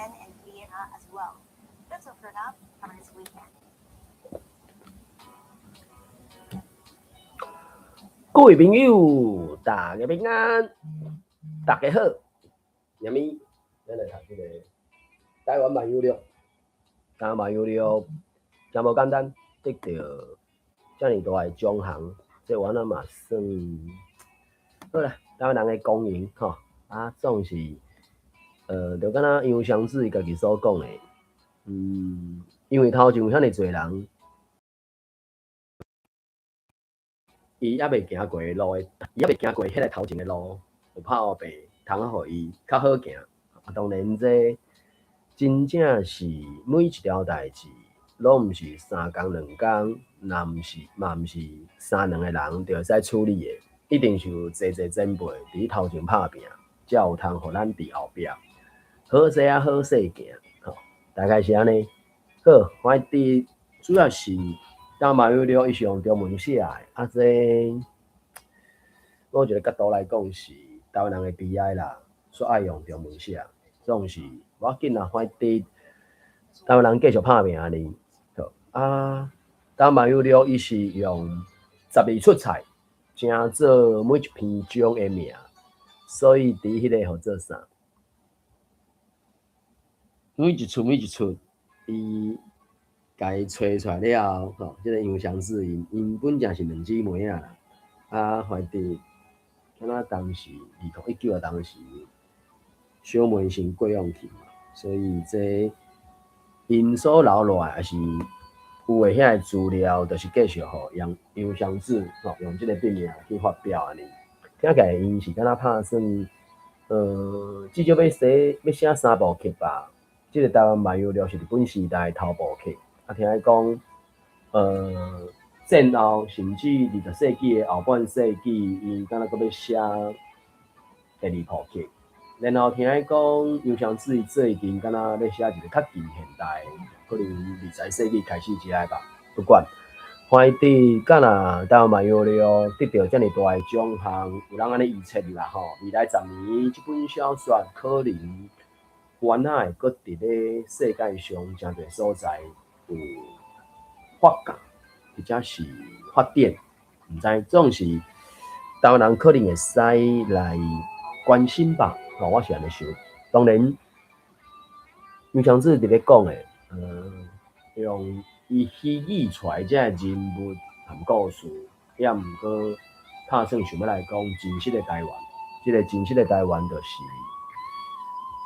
Thailand and Vienna as well. That's all for now. Have a nice weekend. 各位朋友，大家平安，大家好。下面咱来读这个台湾漫游录。台湾漫游录真无简单，得到遮尔大的奖项，这我那嘛算好啦。台湾人的公营吼总是就敢若杨湘子伊家己所讲的，因为头前有遐尼侪人。伊还未行过的路，伊还未行过迄个头前的路，有拍后背，通互伊较好行。当然这真正是每一条代志，拢毋是3工2工，嘛毋是3-2个人就会使处理的，一定是有侪前辈伫头前拍拼，才有通互咱伫后壁好势啊好势行。大概是安尼。好，我伫主要是。当漫游录伊是用中文写的，这我一个角度来讲是台湾人的悲哀啦，煞爱用中文写，总是无要紧啦，反正台湾人继续拍拼哩。台湾漫游录伊是用12出彩，正做每一篇章的名，所以伫迄个号做啥？每一出伊。家找出来了后，即个杨湘子因本正是2姊妹啦，怀伫敢若当时2019当时小妹先过往去嘛，所以这因所留落来也是有诶遐资料，就是继续互杨湘子用即个笔名去发表安尼。听起来因是敢若拍算至少要写3部曲吧。即个台湾漫游录是日本时代的头部曲。听讲，战后甚至20世纪的后半世纪，伊敢若搁要写第2部曲。然后听讲，杨湘子伊最近敢若要写一个较近现代，可能20世纪开始之类吧。不管，反正敢若台湾漫游录得到遮尔大的奖项，有人安尼预测啦吼，未来10年这本小说可能原来会搁伫咧世界上真侪所在。有发展或者是发展，毋知总是台湾人可能会使来关心吧。我是安尼想。当然，杨湘子伫咧讲的，用伊虚拟出来这人物和故事，也毋过拍算想要来讲真实的台湾。这个真实的台湾，就是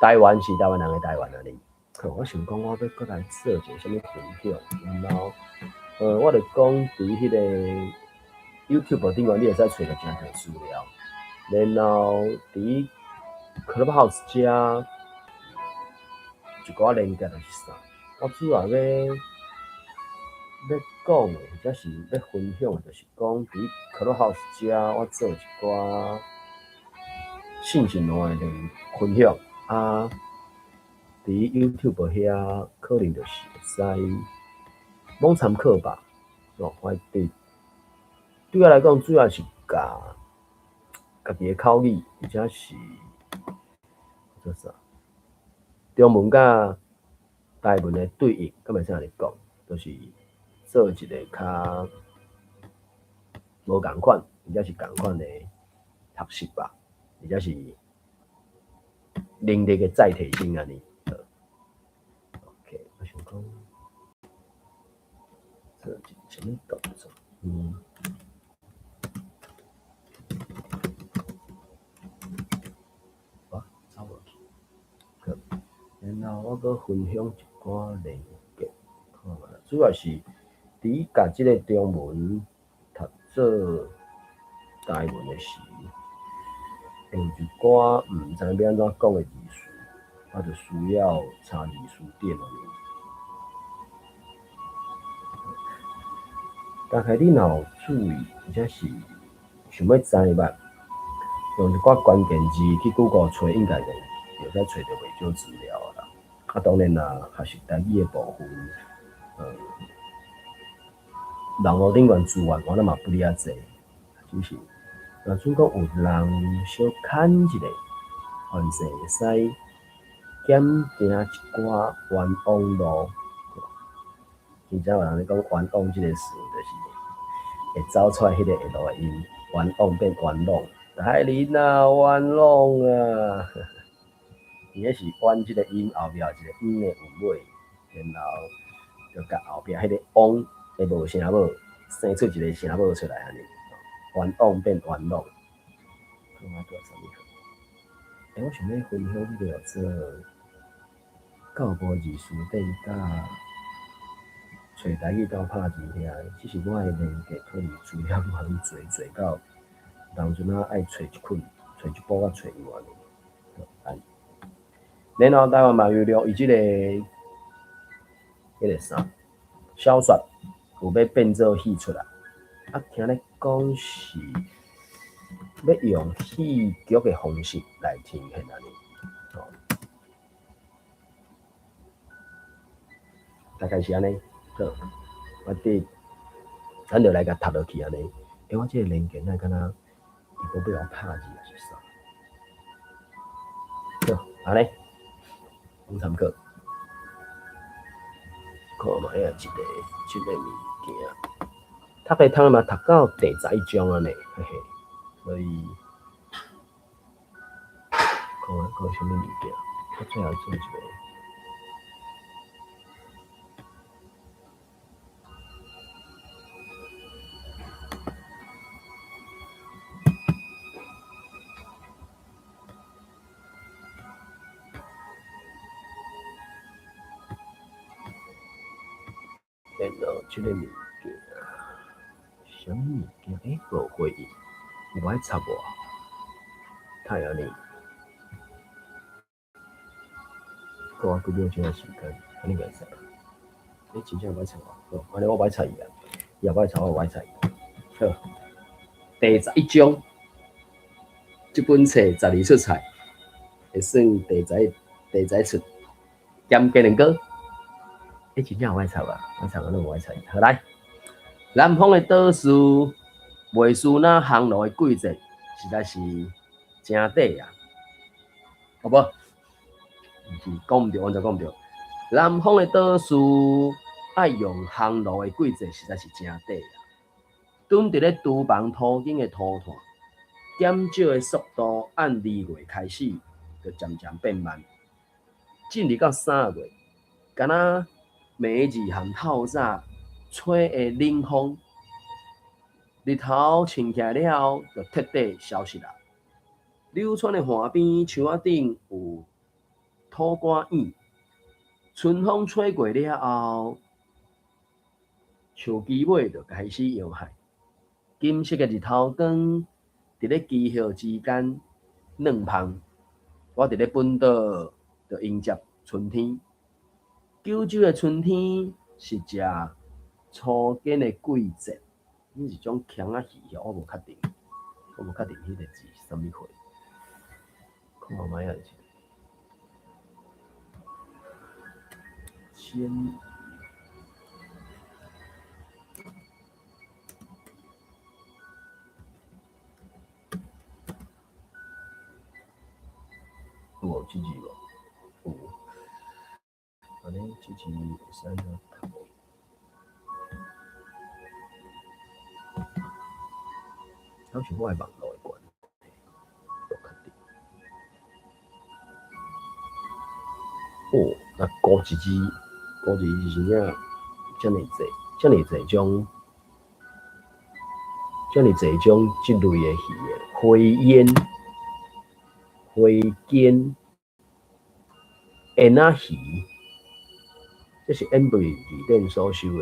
台湾是台湾人的台湾安尼。我想讲，我要搁来做一个什么分享，然后，我就讲伫迄个 YouTube 顶面，你会使找到真侪资料，然后伫 Clubhouse 遮一寡连结就是啥，我主要要讲的，或者是要分享的，就是讲伫 Clubhouse 遮，我做一寡信息论的分享伫 YouTube 遐可能就是会使罔参考吧。反正对我来讲，主要是家己的口语，或者是做啥中文甲台文的对应，敢袂使安尼讲，就是做一个较无共款，或者是共款的学习吧，或者是能力的再提升安尼。我想讲，这是什么动作？走落去。然后我搁分享一寡连结，主要是伫甲即个中文读做台文的时，有一寡毋知要安怎讲的字词，我就需要查字词典安尼。大概你若有注意，或者是想要知捌，用一寡关键字去 Google 找，应该就会使找到袂少资料啦。当然啦，学习台语的部分，网络顶面资源我嘛不哩啊济，只是若准讲有人小牵一下，凡是会使减行一寡冤枉路。现在有人咧讲冤枉这个词，就是会走出来迄个下路的音，冤枉变冤枉。海林啊，冤枉啊！伊迄是冤这个音后面有一个的韵尾，然后就甲后壁迄个枉的无声母生出一个声母出来安尼，冤枉变冤枉。看我做啥物？我想要分享迄个做教播字书店甲找台语到拍字遐，只是我的连接可能资料无通做到，当阵啊爱找一捆、找一部甲找完的。然后台湾嘛有了伊即个迄个啥小说有要变做戏出来，啊听咧讲是要用戏剧的方式来呈现安尼。大概是安尼，好，我咱就来甲读落去安尼。我这个连结那敢若伊个要拍字还是啥？好，安尼，有参考。看卖啊，这个物件，读个汤嘛，读到第11章安尼，嘿嘿，所以看下讲什么物件，我最后做一个。然后这个物件，什么物件？无回应，无爱插我，太安尼。我几秒钟的时间，安尼个使。真正无爱插我，安尼我无爱插伊啊，伊也无爱插我，无爱插伊。好，第11章，这本册12出菜，会算第11出，咸鸡卵糕。真正有爱插啊，我插我都无爱插伊。好来，南方的岛屿，袂输那烘炉的季节，实在是真短啊，好不？是讲唔对，完全讲唔对。南方的岛屿爱用烘炉的季节，实在是真短啊。蹲伫咧厨房途经的涂炭，减少的速度按2月开始，就渐渐变慢。进入到3月，敢若暝日和透早吹的冷风，日头升起来了后，就彻底消失啦。柳川的岸边树仔顶有土瓜影，春风吹过了后，树枝尾就开始摇摆。金色的日头光伫咧枝叶之间软芳。我伫咧本岛就迎接春天。九州的春天是只初见的季节，迄是种腔仔戏，我无确定，迄个字是啥物货。看卖啊，千有这字无？有。安尼这字会使个读。好像我的网络的关系，无确定。那古一字是啥？遮尔济种这类的鱼的灰肩、烟仔鱼，这是 Embry 里面所收的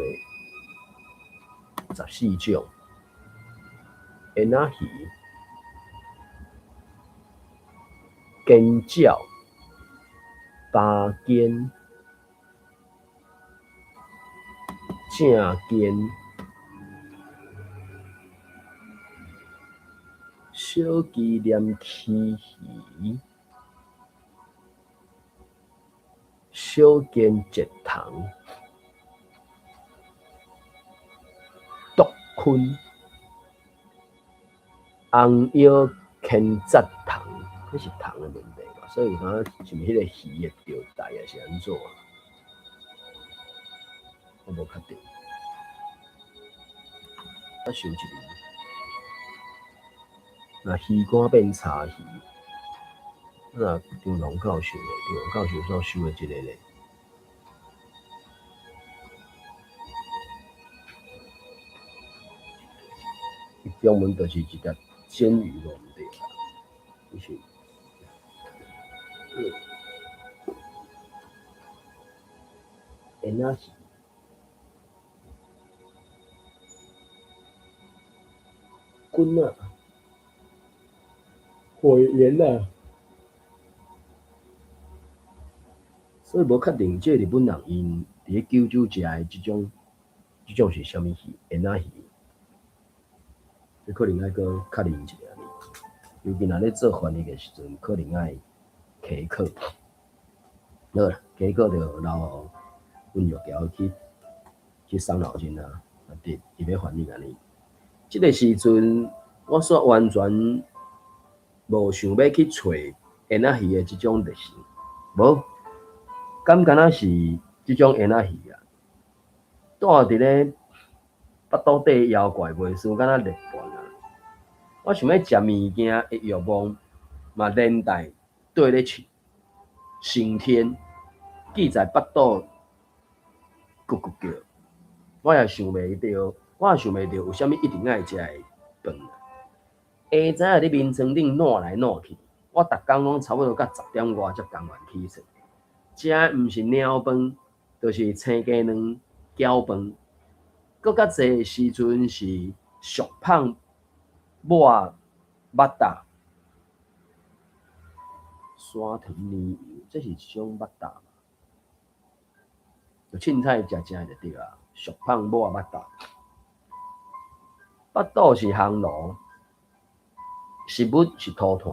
14种。烟仔鱼、尖角、巴肩、正肩、小鸡黏起鱼、小肩节虫、毒鲲、红腰牵节虫，这是虫的问题嘛？所以有感觉是毋是迄个鱼的钓台还是安怎？我无确定。我想一下，那鱼竿变叉鱼，那张龙教授的，张龙教授所收的这个咧。专门就是一条煎鱼咯，毋对啦，就是，烟仔鱼，滚啊，火焰啊，所以无确定这日本人因伫咧九州食的这种是啥物鱼？烟仔鱼。你可能爱搁确认一下呢，尤其若咧做翻译的时阵，可能爱溪课。好啦，溪课就留阮玉桥去送老人啊，伊要翻译安尼。即个时阵，我煞完全无想要去找烟仔鱼的即种类型，无，敢若是即种烟仔鱼啊，住伫咧腹肚底妖怪袂输，敢若日本啊。我想要食物件的欲望嘛连带对咧去升天，记在腹肚咕咕叫。我也想袂到有啥物一定爱食的饭。下早伫眠床顶挪来挪去，我逐工拢差不多到10点外才甘愿起床。食的毋是鸟饭，就是青鸡卵、饺饭，搁较济时阵是熟胖抹肉搭、沙糖泥油，这是一种肉搭嘛？就凊彩食食就对啊。熟胖抹肉搭，腹肚是烘炉，食物是土炭。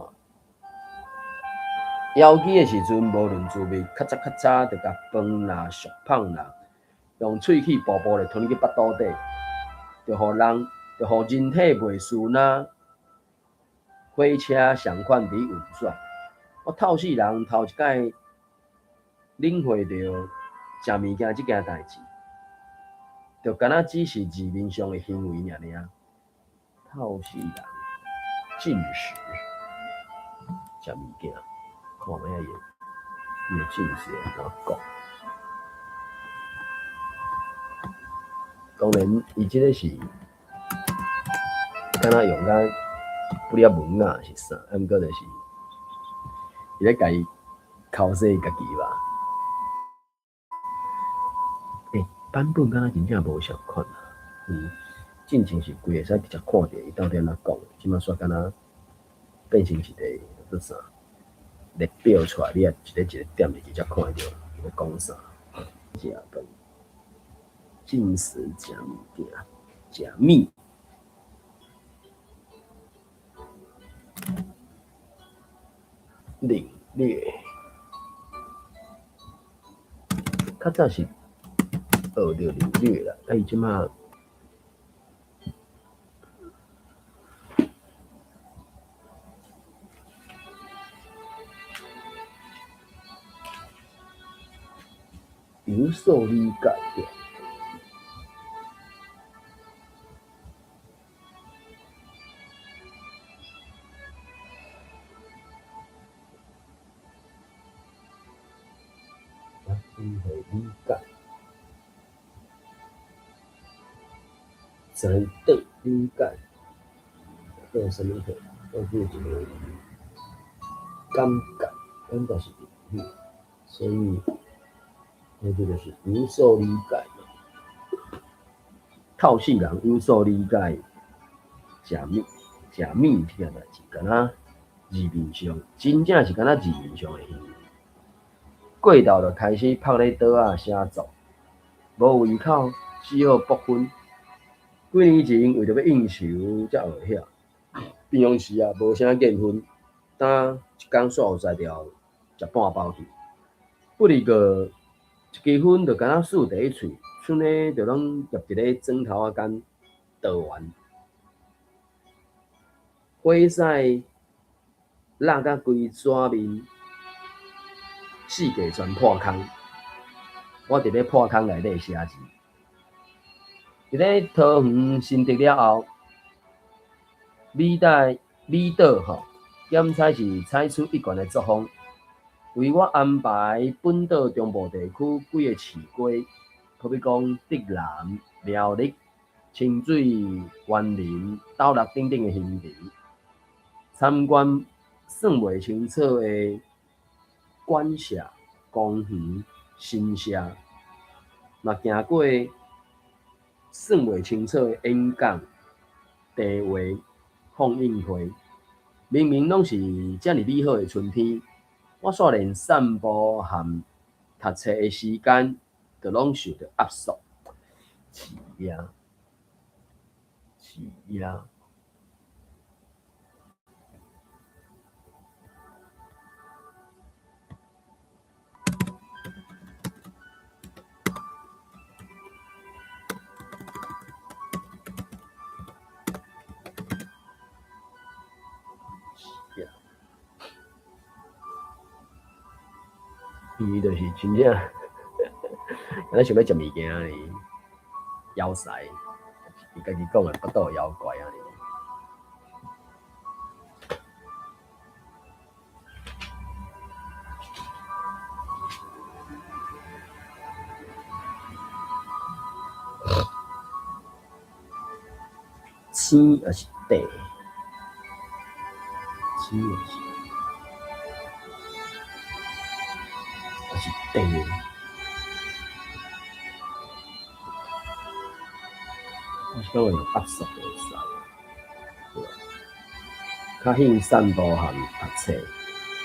枵鸡的时阵，无论滋味，咔嚓咔嚓就甲饭啦、熟胖啦，用喙齿步步的吞去腹肚底，就互人体袂顺啊。火车上款伫运转，我透死人头一摆领会到食物件即件代志，就敢若只是字面上的行为尔。透死人进食食物件，看卖啊伊的进食会怎讲？当然，伊即个是敢若用甲不了文啊是啥？毋过就是伊咧家己考试家己吧。版本敢若真正无相款啊。进前是规会使直接看到伊到底安怎讲，即马煞敢若变成一个做啥列表出来，你啊一个点入去才看到伊咧讲啥。食饭，进食食物件，食米。领略，较早是学着领略啦，伊即马有所理解着。理解，才对理解，有什么可？我是一个感觉是领略，所以那这个是有所理解。透死人有所理解，食米这件代志，敢若字面上，真正是敢若字面上的行为。过昼就开始拍咧桌仔写作，无胃口，只好补分。几年前为着要应酬才学晓，平常时啊无啥见分，当一工煞有才调食半包去，不离个一支烟就敢若竖伫咧喙，剩咧就拢夹伫咧枕头仔间倒完，火屎辣甲规纸面，四界全破空。我伫咧破空内底写字。伫咧桃园新竹了后，美岛检采是采取一贯的作风，为我安排本岛中部地区几个市街，可比讲竹南、苗栗、清水、园林、斗六等等的行程，参观算袂清楚的馆舍、公园、新社，嘛行过算袂清楚的演讲、茶会、放映会。明明拢是遮尔美好的春天，我煞连散步和读册的时间，就拢受到压缩。是啊，是啊。伊就是真正，敢若想要食物件呢，妖怪，伊家己讲的不倒妖怪啊！青还是白？青还是白？我稍微有压缩的使，较兴散步和读册，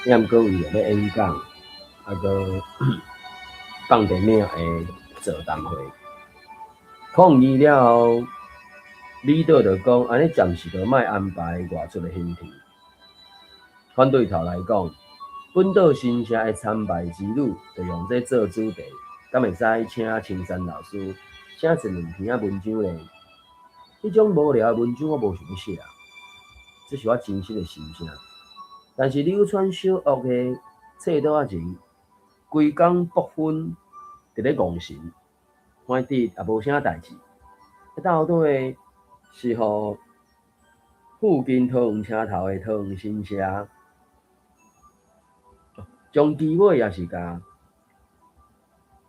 抑毋过为了要演讲，阁放电影的座谈会。抗议了后，李导就讲，安尼暂时就莫安排外出的行程。反对头来讲，本岛新社的参拜之旅，就用这做主题，敢会使请青山老师写一两篇文章咧？迄种无聊的文章我无想要写，这是我真实的心声。但是流传小学的册桌仔前，规工不分伫咧戇神，反正也无啥代志。到底是互附近桃园车头的桃园新社，将机尾也是甲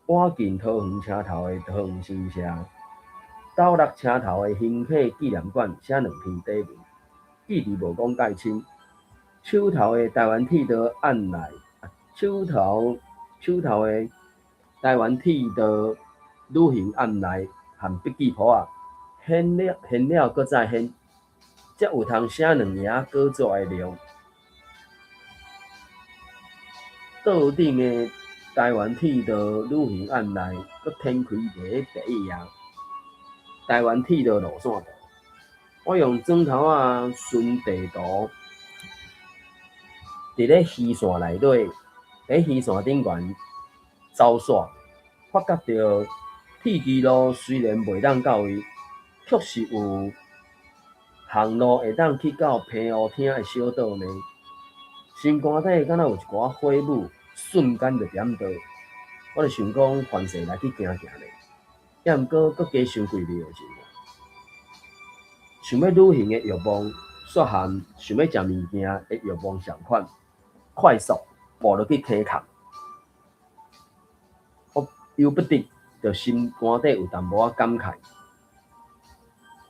挖进桃园车头的桃园新社。斗六车头的兴起纪念馆写两篇底文，记字无讲介清。手头的台湾铁道案内，手头的台湾铁道旅行案内和笔记簿啊，显了搁再显，才有通写两页稿纸的量。桌顶的台湾铁道旅行案内，搁展开第一页。台湾铁道路线图，我用砖头啊顺地图，伫咧虚线内底，喺虚线顶悬走线，发觉到铁基路虽然袂当到位，确实有航路会当去到平湖厅的小岛呢。心肝底敢若有一寡火舞，瞬间就点到，我就想讲凡势来去行行咧。抑毋过，搁加伤几秒钟。想要旅行的欲望，煞和想要食物件的欲望相款，快速步落去体壳。我由不得，就心肝底有淡薄仔感慨。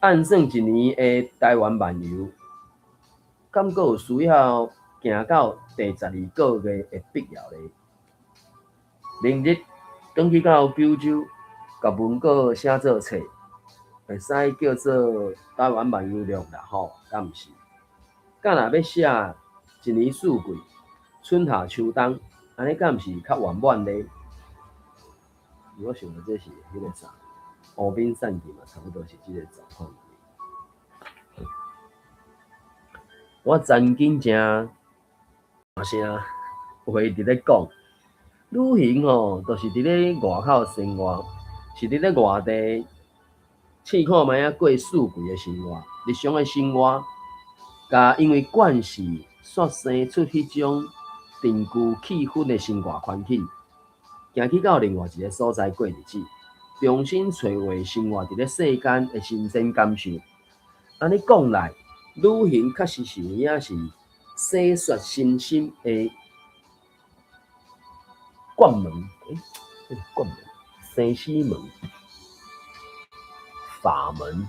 按算一年的台湾漫游，敢阁有需要行到第12个月的必要咧？明日转去到九州。甲文稿写做册，会使叫做台湾漫游录啦吼，敢毋是？敢若要写一年四季，春夏秋冬，安尼敢毋是较圆满咧？我想到这是迄个啥，乌兵散尽嘛，差不多是即个状况。我曾经正大声会伫咧讲，旅行吼，就是伫咧外口生活。是伫咧外地试看卖啊过四季的生活，日常的生活，甲因为惯势，煞生出迄种定居气氛的生活环境，行去到另外一个所在过日子，重新找回生活伫咧世间的新鲜感受。安尼讲来，旅行确实是有影是洗刷身心的关门，关门，生死门，法门。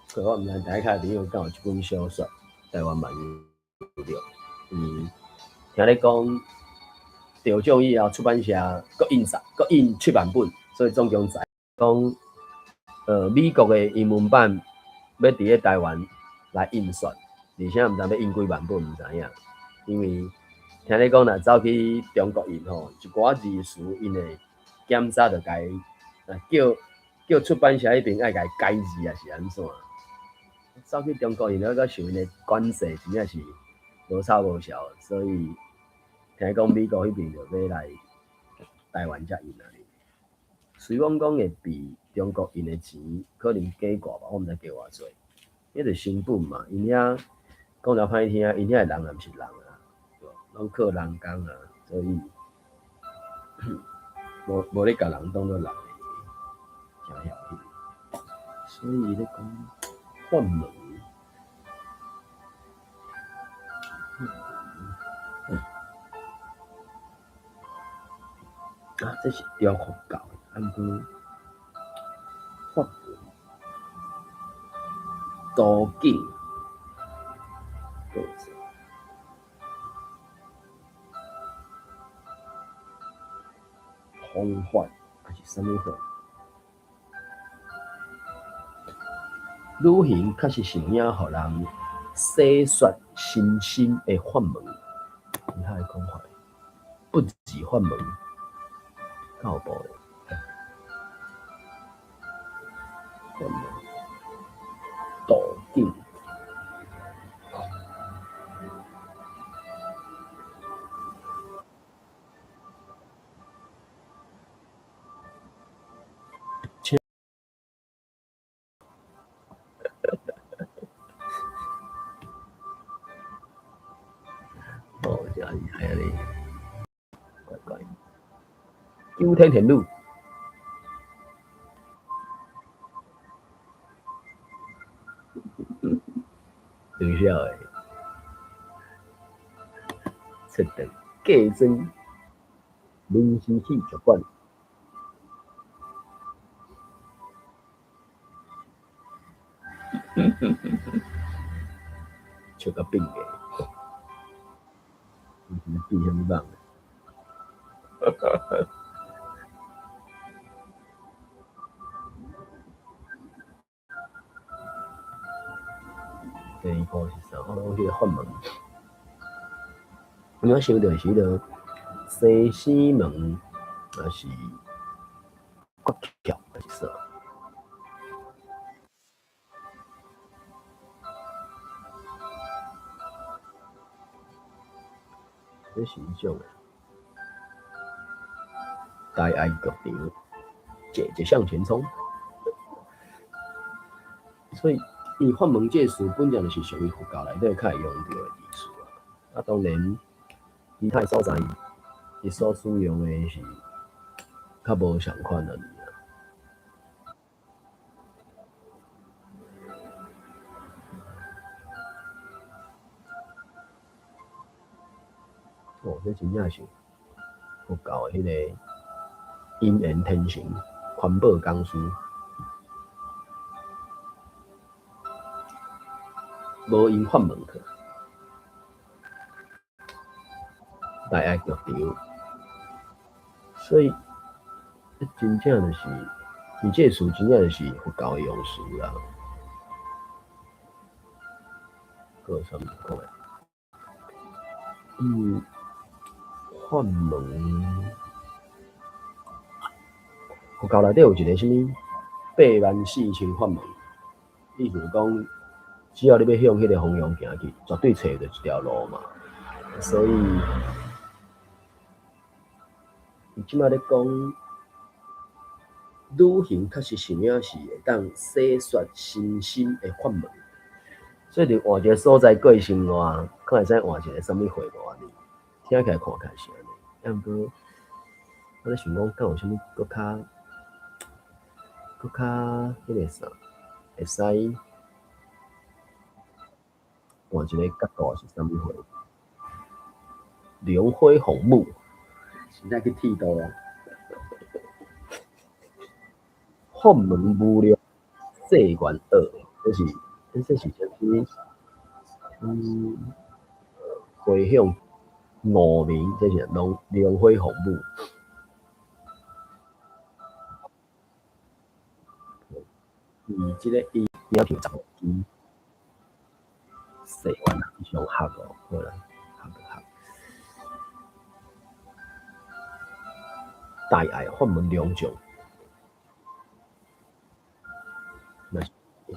所以我毋知大家朋友敢有即本小说《台湾漫游录》。听你讲，得奖以后出版社搁印7万本，所以总共在讲，美国的英文版要伫咧台湾来印刷，而且毋知要印几万本，毋知影。因为听你讲，若走去中国印吼，一寡字词因会检查着该叫出版社迄边爱该改字，还是安怎？走去中国印了，佮受因的管制，真正是无吵无笑，所以听讲美国迄边就要来台湾才印啊。虽讲会比中国印的钱可能加偌吧，我毋知加偌济，迄就成本嘛。因遐讲了歹听，因遐人也毋是人啊，拢靠人工啊，所以无咧甲人当做人的，真晓去。所以咧讲换门。这是雕佛教的，按过法门、途径，方法还是什么法？旅行确实是有影互人洗刷身心的法门。其他的讲法，不止法门。靠步的，途径，哦，真厉害咧！乖乖，九天天路。从小诶，出场嫁妆，人生戏剧馆，笑到变个，变啥物梦？第二个是啥？我拢迄个法门。我想到是迄个西西门，还是国桥，还是啥？这是一种大爱局场，姐姐向前冲。所以，伊法门这词本身就是属于佛教内底较会用到的字词啊。当然，其他所在伊所使用的是较无相款的。哦，这真正是佛教的迄个因缘天行环保公司，无因法门去，大爱局场，所以真正就是，伊这词真正就是佛教的用词啦。还有啥物讲诶？法门，佛教内底有一个啥物84000法门，意思是讲，只要你要向迄个方向行去，绝对找着一条路嘛。所以，伊即摆咧讲，旅行确实是影是会当洗刷身心的法门。所以就换一个所在过生活，看会使换一个什么会无安尼，听起来看起来是安尼。啊，毋过我咧想讲，敢有啥物搁较迄个啥，会使换一个角度是啥物会？梁辉红木，现在去剃刀啊！凤门武略世元二，这是啥物？回向五名，这是梁辉红木。即个伊要求十支，世元上合哦，好啦，合。大爱法门两种，那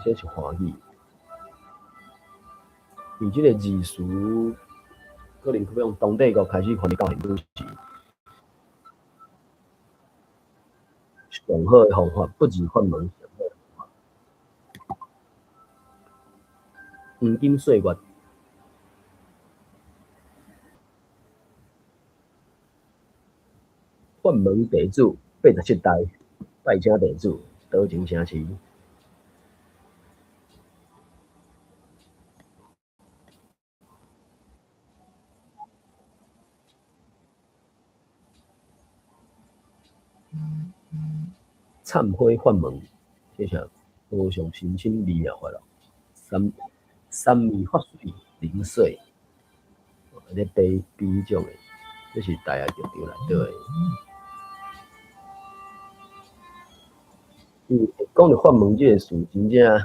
这是华语。伊即个字词，可能用当地个开始翻译到现时，上好的方法不止法门，上好的方法。黄金岁月，法门地主87代，拜请地主，倒前城市。忏悔法门，这是无上神仙利益法咯。三昧法水灵水，咧比种的，这是大雅剧场内底的。讲到法门这个事，真正，啊，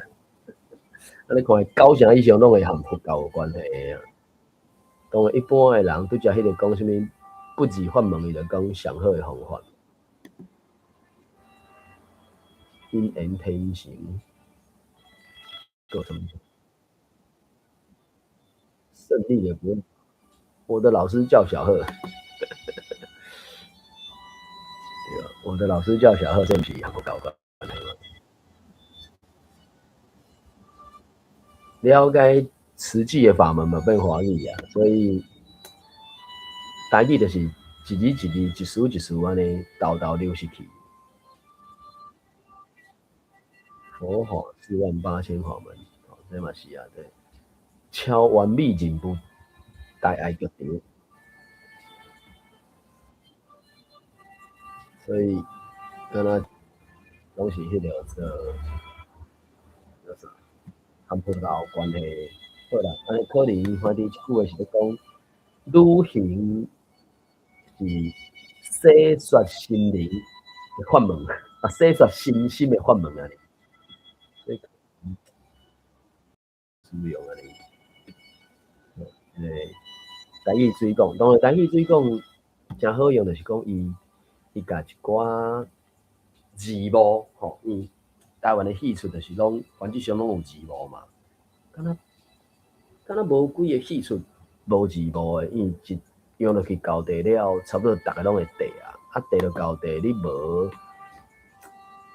你看90%以上拢会和佛教有关系的啊。当然，一般的人对遮迄个讲什么不止法门，伊就讲上好的方法。因缘天行，够什么？胜利的不用。我的老师叫小贺，对吧？我的老师叫小贺，这不是和佛教有关系吗？了解实际的法门嘛，变华语啊，所以台语就是一字一字、一词一词安尼倒流失去。佛法48000法门，这嘛是啊，对。超完美进步，大爱剧场。所以，敢若拢是迄个叫啥，和佛教有关系。好啦，安尼可能反正即句话是咧讲，旅行是洗刷心灵的法门，啊，洗刷身心的法门安尼。所以，使用安尼。台语水讲，当然台语水讲真好用，就是讲伊甲一寡字幕吼，台湾的戏出就是拢原则上拢有字幕嘛，敢若无几个戏出无字幕的，伊一用落去交地了，差不多逐个拢会地啊，地落交地你无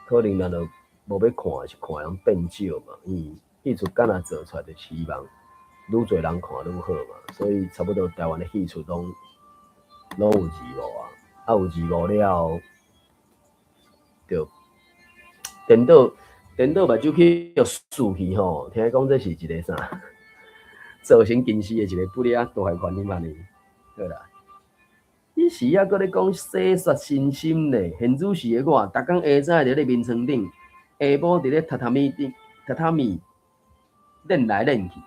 可能咱就无要看，是看人变少嘛，戏出敢若做出来就希望愈侪人看愈好嘛，所以差不多台湾的戏出拢有字幕啊，有字幕了，就电脑目睭去着竖去吼，听讲这是一个啥，造成近视的一个不良大害原因安尼，对啦。迄时啊，搁咧讲洗刷身心咧，现主时的我，逐工下早伫咧眠床顶，下晡伫咧榻榻米练来练去，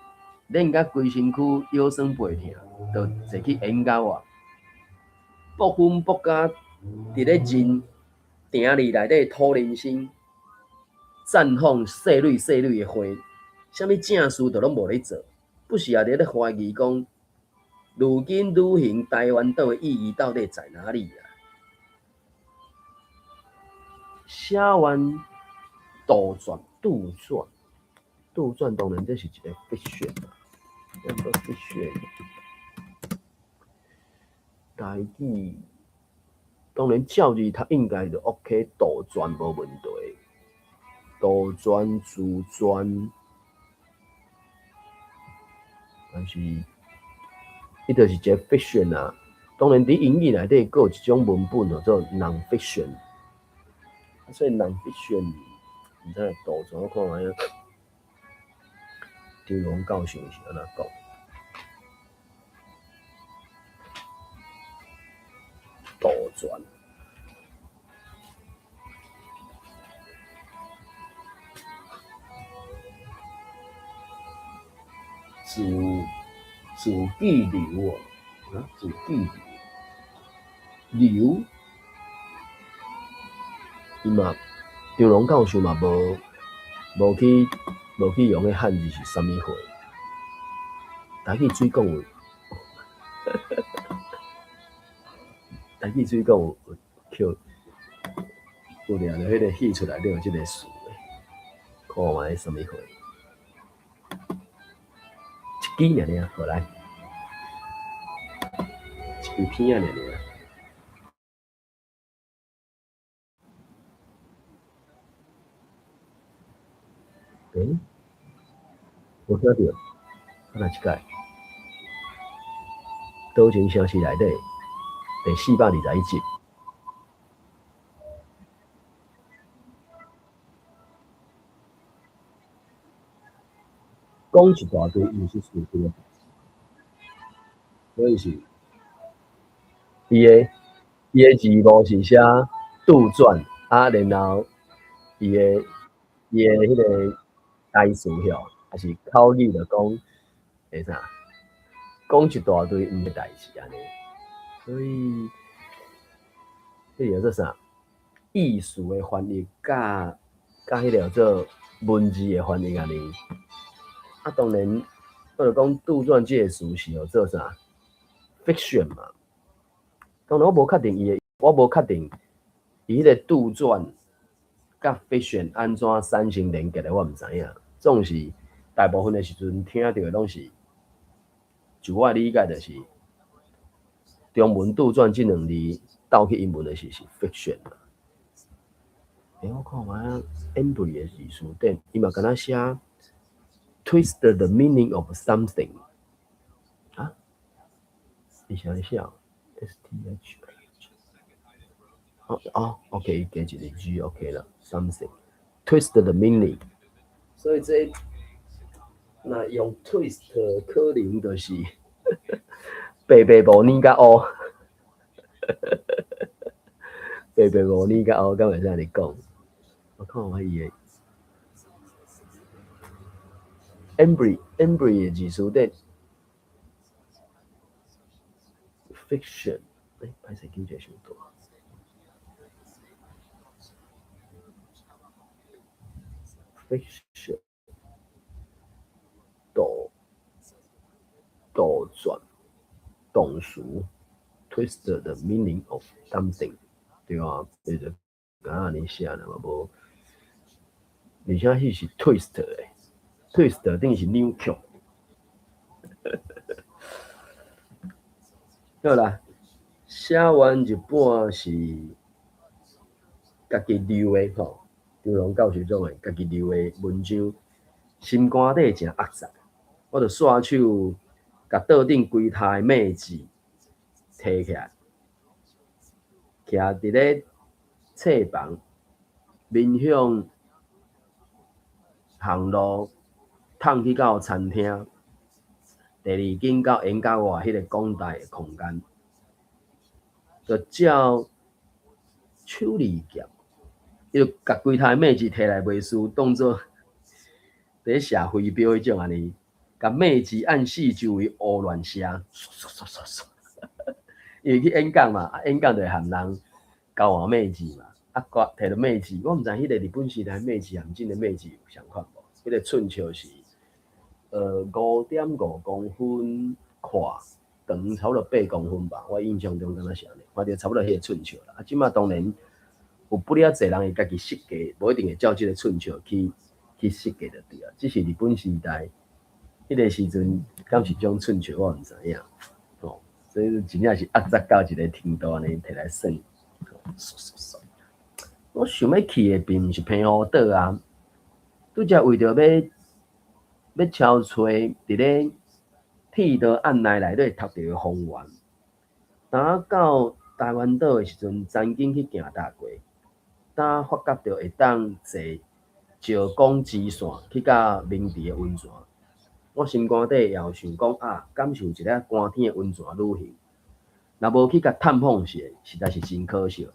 练甲规身躯腰酸背痛，就坐去研究啊，卜粉卜甲伫咧认亭里内底讨人心，绽放细蕊细蕊的花，啥物正事都拢无咧做，不时也伫咧怀疑讲，如今旅行台湾岛的意义到底在哪里啊？写完杜撰当然这是一个 fiction 啊，叫做 fiction。台语当然照字读应该就 OK， 杜撰无问题。杜撰、自传，但是伊就是一个 fiction 啊。当然伫英语内底佫有一种文本叫做 non-fiction， 所以 non-fiction 毋知杜撰，我看卖张龙教授是安怎讲？杜撰。自己流啊，自己流，伊嘛张龙教授嘛无去用个汉字是啥物货？台语水讲有，台语水讲有捡有掠着迄个戏出来了即个词诶，看卖啥物货？一支尔，好来，一支片仔尔。诶，无听到，啊来一届，岛前城市内底第421集。讲一大堆艺术事件，所以是伊个字幕是写杜撰啊，然后伊个迄个台词吼，还是口语就讲会啥，讲一大堆毋是代志安尼，所以迄叫做啥艺术的翻译甲迄个叫做文字的翻译安尼。啊，当然，我就讲杜撰这个词是叫做啥 fiction 嘛。当然我无确定伊迄个杜撰甲 fiction 安怎产生连结的，我毋知影。总是大部分的时阵听到的拢是，就我理解就是中文杜撰这两字倒去英文的是 fiction 嘛。我看卖 Embry 的字词典，伊嘛敢若写 twist the meaning of something 啊？你想一下 ，STH。OK， 加一个 G OK 了 ，something twist the meaning。所以这那用 twist 可能就是白白无呢甲乌，白白无呢甲乌，敢会使安尼讲？我看我伊个 Embry 的字词典 fiction， 歹势记者伤大。fiction 杜撰动词 twist the meaning of something， 对啊，就是敢若安尼写啦嘛无，而且迄是 twist 的 ，twist 等于是扭曲。好啦，写完一半是家己留的吼，张龙教授种的家己留的文章，心肝底真压塞。我就刷手，甲桌顶规台面纸摕起来，徛伫咧册房，面向巷路，探去到餐厅。第二间到演到外迄个讲台的空间，就照手里剑，伊就甲规台面纸摕来袂输，当做伫射飞镖迄种安尼，甲面纸按四周围乌乱射，因为去演讲嘛，演讲就含人交换面纸嘛，摕着面纸，我毋知迄个日本时代面纸含真的面纸有相款无？迄个寸尺是。5.5公分宽，长差不多8公分吧。我印象中敢若是安尼，反正差不多迄个寸尺啦。即马当然有不了侪人会家己设计，无一定会照即个寸尺去设计就对啊。只是日本时代迄个时阵，敢是种寸尺我毋知影。所以真正是压榨到一个程度安尼摕来算。我想要去的并毋是澎湖岛啊，拄则为着要超找伫咧铁道案内内底读到的方圆，当到台湾岛的时阵，曾经去行搭过，当发觉到会当坐石港支线去到明池的温泉。我心肝底也有想讲啊，感受一下寒天的温泉旅行。若无去甲探访者，实在是真可惜啦。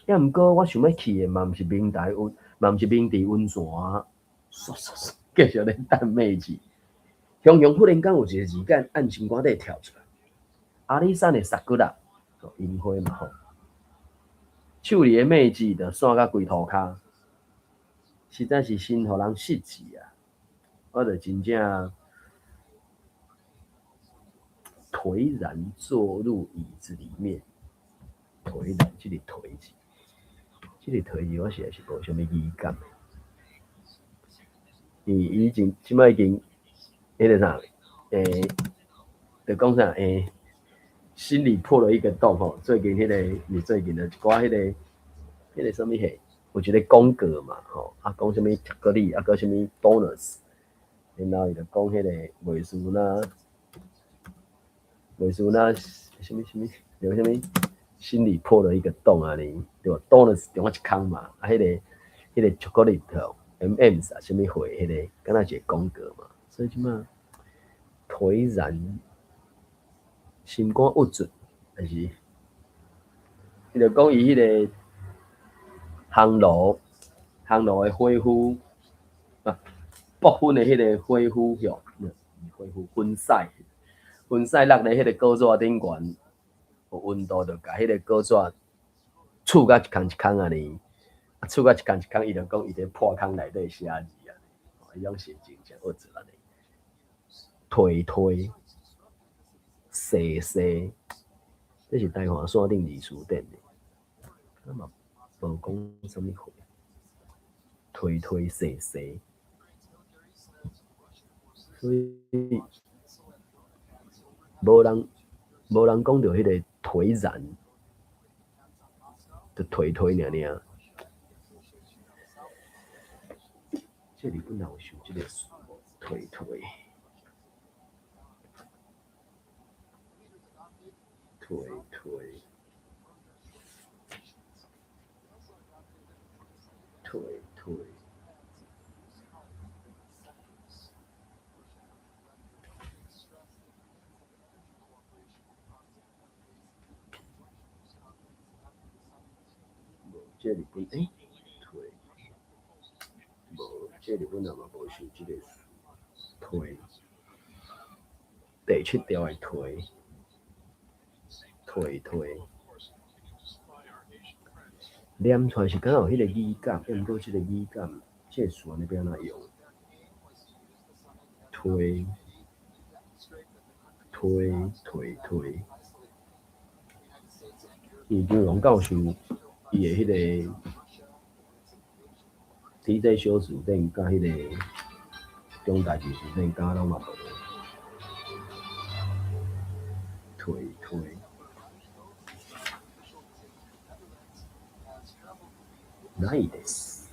也毋过我想要去的嘛，毋是明台温，嘛毋是明池温泉啊。继续咧等妹子，雄雄忽然间有一个字眼按心肝底跳出来，阿里山的沙骨啦，樱花嘛吼，手里的妹子就散到规涂骹，实在是心互人失志啊！我就真正颓然坐入椅子里面，颓然这个颓字，这个颓字我实在是无啥物语感。伊即摆已经迄个啥，就讲啥心里破了一个洞吼。最近你最近的一寡迄个什么嘿，有一个广告嘛吼，啊讲什么巧克力，啊个什么 bonus， 然后伊就讲迄个袂输那什么，有什么心里破了一个洞啊你对吧 ？bonus 中我一空嘛，啊迄个巧克力吼。M&M's 啊，什么货迄个，敢若一个广告嘛，所以即马颓然心肝郁卒，但是伊就讲伊迄个烘炉的火夫啊，爆粉的迄个火夫哟，火夫粉晒落咧迄个果纸顶悬，有温度就甲迄个果纸触甲一空啊呢。厝甲一空，伊就讲伊伫破空内底写字啊，伊种心情真恶质啊！推西，这是台华山顶字词典的，啊嘛无讲什么货，推西，所以无人讲到迄个颓然，就推尔。这里本来有想这个推，这里本推。这日本人嘛无想这个推，第7条的推，念出来是敢有迄个语感，毋过这个语感，这个词安尼要安怎用？推，伊就用教授伊的迄个。DJ 小词典甲迄个中台字词典甲拢嘛无。推，ないです。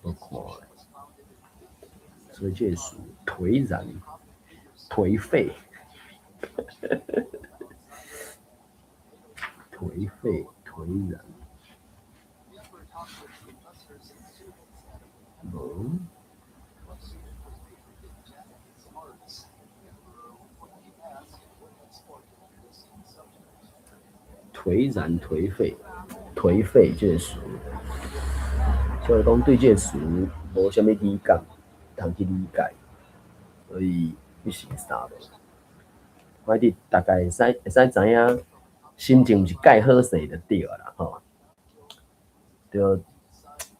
我看，所以这个词颓然、颓废。颓然，无颓然颓废这个词，所以讲对这个词无啥物语感，通去理解，所以你是啥无？我哋大概会使知影，心情毋是介好势就对啦吼。就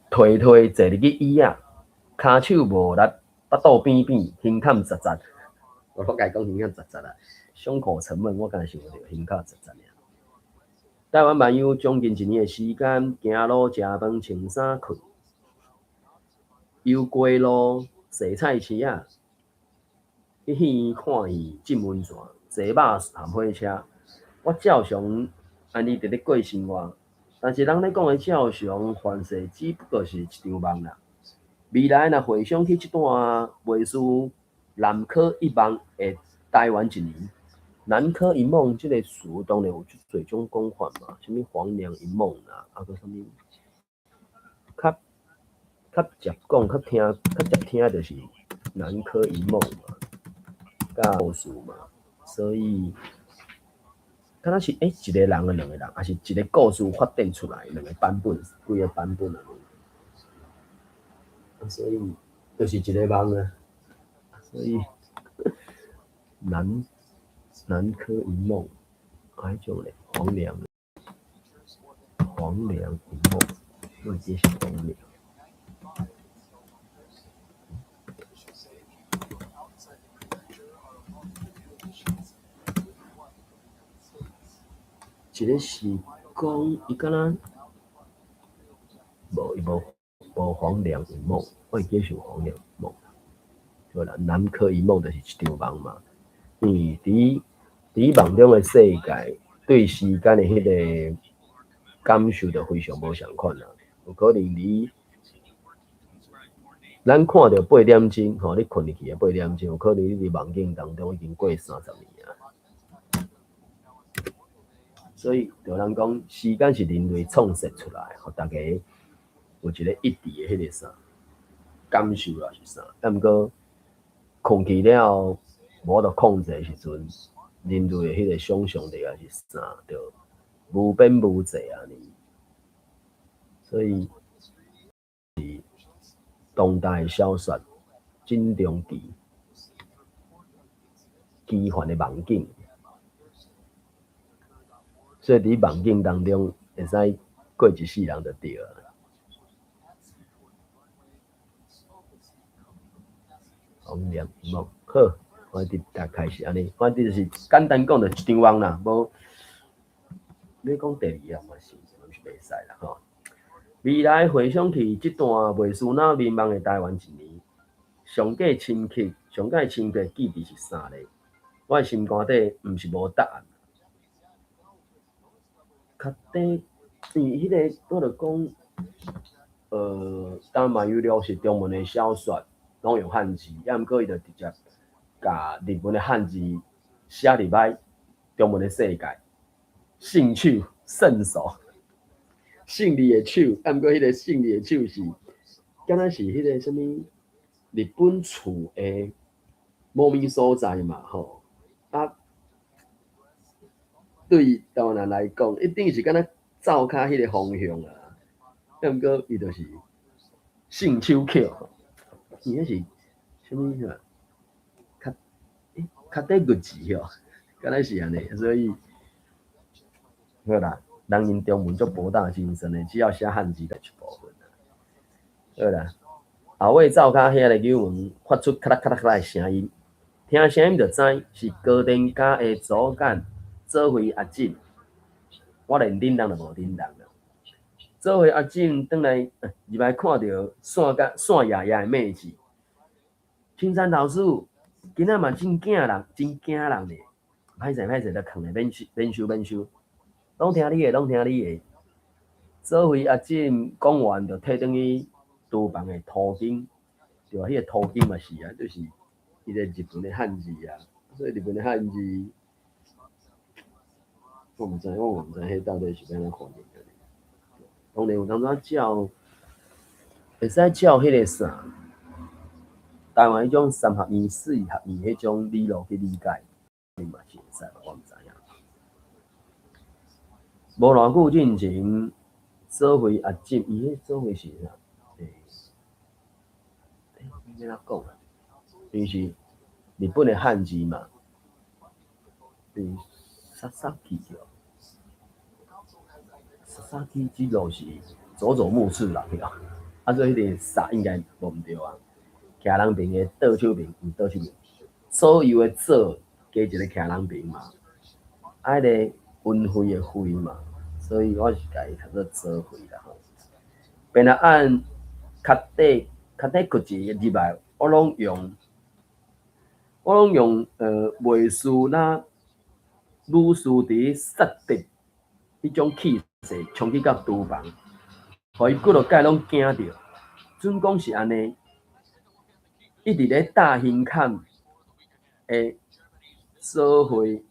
坐入去椅仔，骹手无力，腹肚扁，胸坎窄。我甲伊讲胸坎窄啦，胸口沉闷，我敢想到胸口窄尔。台湾漫游将近1年的时间，行路、食饭、穿衫、困，游街路、洗菜市仔，去戏看戏、浸温泉、坐巴士、含火车。我照常安尼直咧过生活，但是咱咧讲的照常凡事只不过是一场梦啦。未来若回想起这段袂输南柯一梦的台湾一年，南柯一梦这个词当然有最种讲法嘛，什么黄粱一梦啦，啊个什么，较接讲、较接听就是南柯一梦嘛，甲故事嘛，所以。敢若是一个人两个人，还是一个故事发展出来两个版本，几个版本啊？所以就是一个梦啊。所以南柯一梦，还种咧黄粱一梦，我这是黄粱。一个是讲伊敢若无黄粱一梦，我会记是黄粱一梦。对啦，南柯一梦就是一场梦嘛。因为伫梦中的世界，对时间的迄个感受就非常无相款啦。有可能咱看到8点钟，吼，你困入去啊8点钟，有可能你伫梦境当中已经过30年啊。所以，就人讲，时间是人类创设出来，互大家有一个一致的迄个啥感受啦是啥。啊，毋过困去了，无得控制的时阵，人类的迄个想象力啊是啥，就无边无际啊呢。所以，当代小说真重视奇幻的梦境。所以伫梦境当中会使过一世人就对了。黄粱一梦，好，我哋大概是安尼，我哋就是简单讲就一场梦啦，无你讲第二啊嘛是袂使啦吼。未来回想起这段袂输那迷茫的台湾一年，上计深刻记忆是啥咧？我的心肝底毋是无答案。较底，因为迄个我着讲，当然嘛有了是中文的小说，拢用汉字，也毋过伊着直接甲日文的汉字写入来中文的世界，兴趣甚熟，胜利的手，啊毋过迄个胜利的手是，敢若是迄个什物日本厝的某物所在嘛吼，啊。对台湾人来讲，一定是敢若走骹迄个方向啊。啊，毋过伊就是性手巧，伊迄是什物啊？较底句字哦，敢若是安尼，所以好啦，人因中文足博大精深的，只要写汉字就一部分啦。好啦，后尾走骹遐个牛门发出咔啦咔啦咔啦的声音，听声音就知是高电家的组干。做伙阿进，我连叮当都无叮当啦。做伙阿进转来入来看到线爷爷的妹子，青山老师，今仔嘛真惊人呢。歹势，就空咧免收，拢听你的。做伙阿进讲完，就退转去厨房的途经，对吧？迄个途经嘛是啊，就是伊个日本的汉字啊，所以日本的汉字。我毋知迄到底是要安怎翻译的。当然有当初照，会使照迄个啥，台湾迄种三合院、四合院迄种理路去理解，你嘛是会使，我毋知影。无偌久之前，做伙阿进，伊迄做伙是啥？要怎讲啊？伊是日本的汉字嘛，Sasaki 哦。Sasaki 之路是佐佐木次郎了，啊，所以迄个煞应该无毋对啊。徛人边的倒手边，毋倒手边，所有的左加一个徛人边嘛，啊，迄个温慧的慧嘛，所以我是家己读做做慧啦吼。便来按较底句字入来，我拢用袂输那鲁斯迪萨德迄种气势冲去到厨房，互伊骨落盖拢惊着。准讲是安尼，一直咧大胸坎诶所会，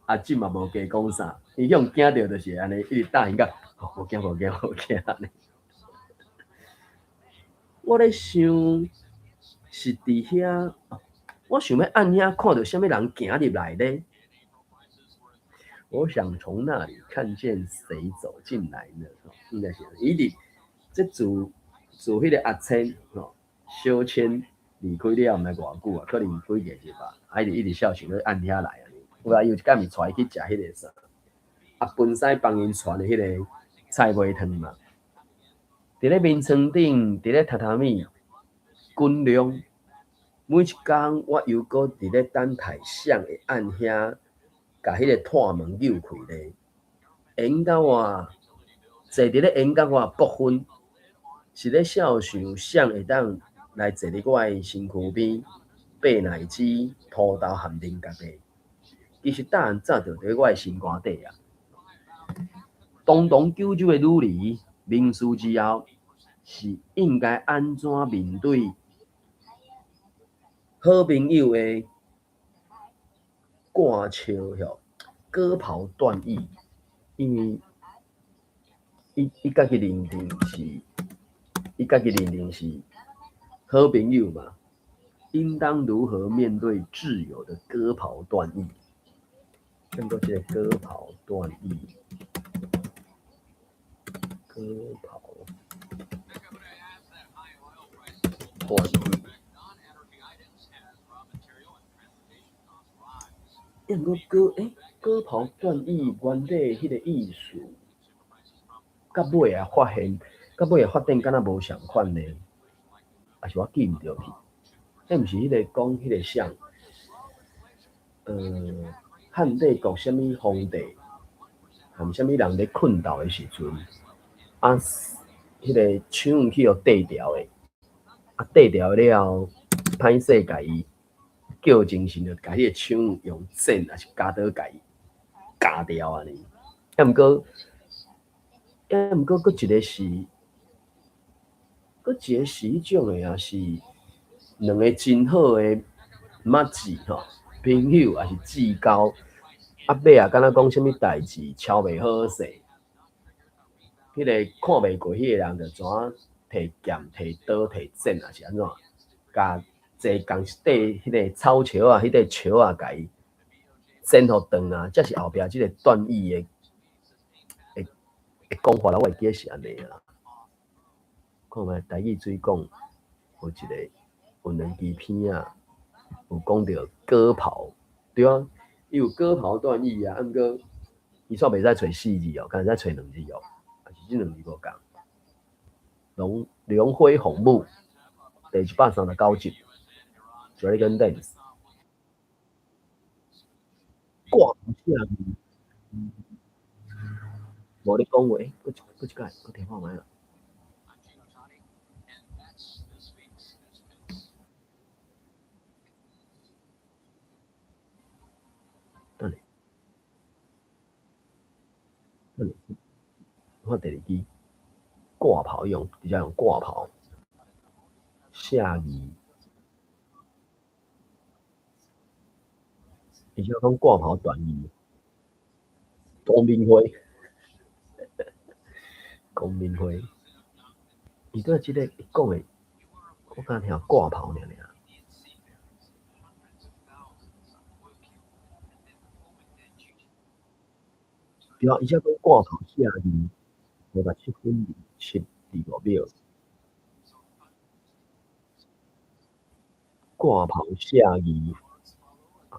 阿姊嘛无加讲啥，伊向惊着就是安尼，一直大胸坎，无惊无惊无惊安尼。我咧想是伫遐，我想要按遐看到啥物人行入来咧。我想从那里看见谁走进来呢？应该是伊伫这自迄个阿千小千离开了，毋知偌久啊，可能几个月吧。啊，一直笑想要按遐来安尼。有啊，伊有一间咪带去食迄个啥，啊，本师帮因传的迄个菜尾汤嘛。伫咧面床顶，伫咧榻榻米滚凉。每一工我犹阁伫咧等待谁会按遐。甲迄个炭门扭开咧，沿到我坐伫咧沿到我部分，是咧笑想谁会当来坐伫我的身躯边，爬奶子、土豆含零角的。其实答案早就伫我的心肝底啊。东东九州的女儿明事之后，是应该安怎面对好朋友的？挂笑吼，割袍断义，因为伊家己认定是好朋友嘛，应当如何面对挚友的割袍断义？看过这个割袍断义，割袍断义。因为割袍断义原底迄个意思，到尾啊发现，到尾啊发展敢若无相款呢？还是我记毋着去？迄毋是迄个讲迄个啥？汉帝国什物皇帝，含什物人咧困斗的时阵，啊，迄个抢去互缀掉的，啊缀掉了，歹势甲伊。叫精神就甲迄个枪用剑还是加刀甲伊夹掉安尼。毋过，佫一个是，佫一个是迄种诶啊，是两个真好诶麻子吼，朋友还是至交，啊尾啊，敢若讲啥物代志超袂好势，迄个看袂过迄个人就怎摕剑、摕刀、摕剑啊，是安怎？甲坐共底迄个草桥啊，迄个桥啊，甲伊剪互断啊，才是后壁即个断义的讲法啦。我会记是安尼啦。看卖台语水讲有一个文人基片啊，有讲到割袍，对啊，伊有割袍断义啊，毋过伊煞袂使找4字哦，敢会使找2字哦，还是即2字无共。龙辉红木第139集。Dragon Dance， 挂袍下面，无咧讲话，佫一届，佫听看卖啦。等下，看第2支，挂袍用，直接用挂袍下义。而且讲挂袍断义，公民会，公民会，伊对即个讲诶，我敢听挂袍尔。对啊，而且讲挂袍下义，5.7分7第5秒，挂袍下义，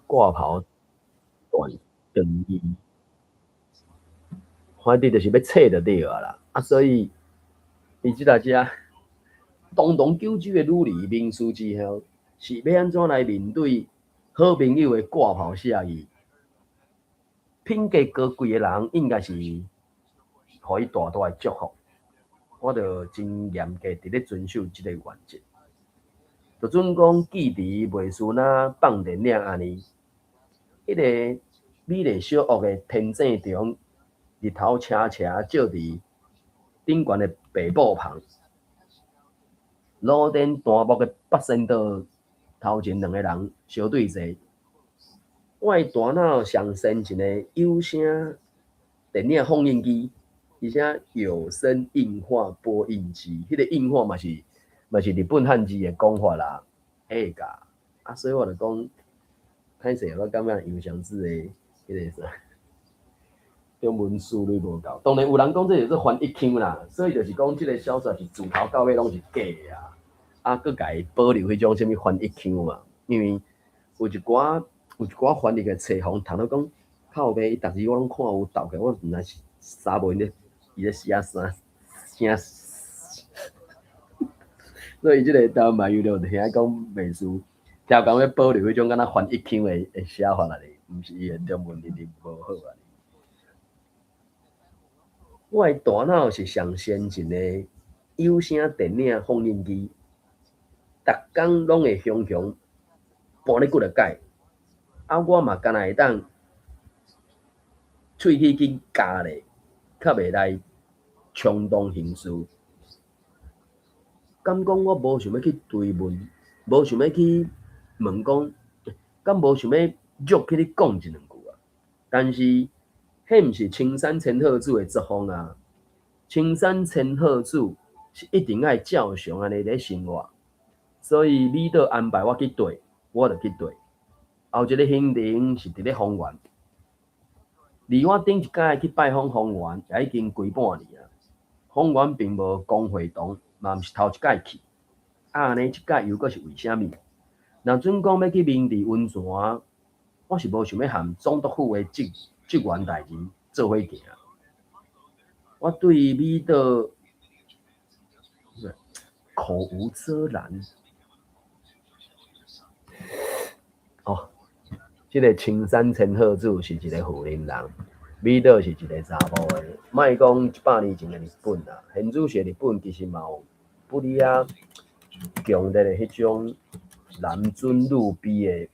挂袍断义。反正就是要切就对啊啦，啊，所以伊即大只东东九州的女儿明事之后，是要安怎来面对好朋友的挂袍下义？品格高贵的人，应该是互伊大大的祝福。我着真严格伫咧遵守即个原则，就准讲记伫袂输啊放电影安尼，迄个美丽小屋的天井中。日头斜斜照伫顶悬的白布旁，路灯单木的八仙道头前两个人相对坐。我的大脑上升一个有声电影放映机，而且有声映画播映机。迄、个映画嘛是日本汉字的讲法啦，映画啊，所以我就讲，歹势，我感觉杨祥志的迄个啥中文思虑无够。当然有人讲这就是翻译腔啦，所以就是讲这个小说是自头到尾拢是假的啊，啊，佮家己保留迄种什么翻译腔嘛，因为有一寡翻译的册封，读到讲靠背，逐字我拢看有斗起，我毋知是啥无伊咧写啥，所以即个台湾朋友就听讲袂输，条讲要保留迄种敢若翻译腔的写法来哩，毋是伊的中文一定无好啊。我的大脑是上先进的有声电影放映机，逐工拢会雄雄搬咧骨来改，啊，我嘛敢若会当喙齿去咬咧，较袂来冲动行事。敢讲我无想要去追问，无想要去问讲，敢无想要约去你讲一两句啊？但是，迄毋是青山千鹤子的作风啊！青山千鹤子是一定爱照常安尼咧生活，所以李导安排我去对，我就去对。后一个行程是伫咧丰原，离我顶一届去拜访丰原也已经规半年啊。丰原并无公会堂，嘛毋是头一届去。啊，安尼即届又阁是为虾米？若准讲要去明治温泉，我是无想要含总督府的职员代志做伙行。我对美岛口无遮拦。哦，即、个青山千鹤子是一个富人人，美岛是一个查某的。莫讲100年前的日本啦，现主是日本其实嘛有不离啊强烈的迄种男尊女卑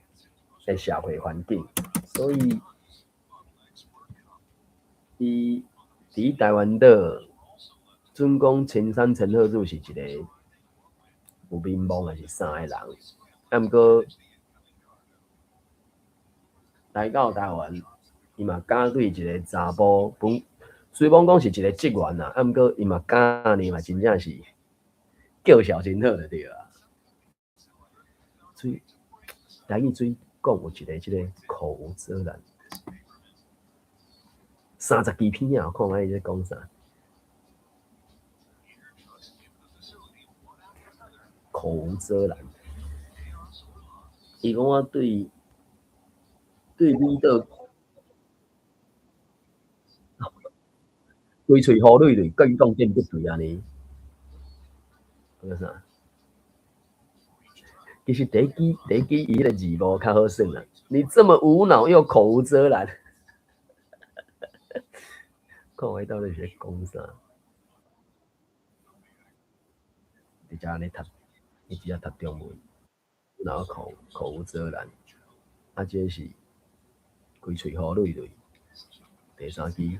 的社会环境，所以伊伫台湾岛，准讲青山千鹤子是一个有名望的是啥个人，啊，毋过来到台湾，伊嘛敢对一个查甫，虽讲讲是一个职员啦，啊，毋过伊嘛敢呢嘛真正是叫小真好就对啊。台语水讲有一个即个口无遮拦，30几篇啊，看卖伊咧讲啥？口无遮拦。伊讲我对美岛规喙好累累，甲伊讲对不对安尼？那个啥？其实第一支伊迄个字无较好算啦。你这么无脑又口无遮拦，看我到底是咧讲啥？直接安尼读，伊直接读中文，然后口无遮拦，啊，这是规喙好累累。第三支，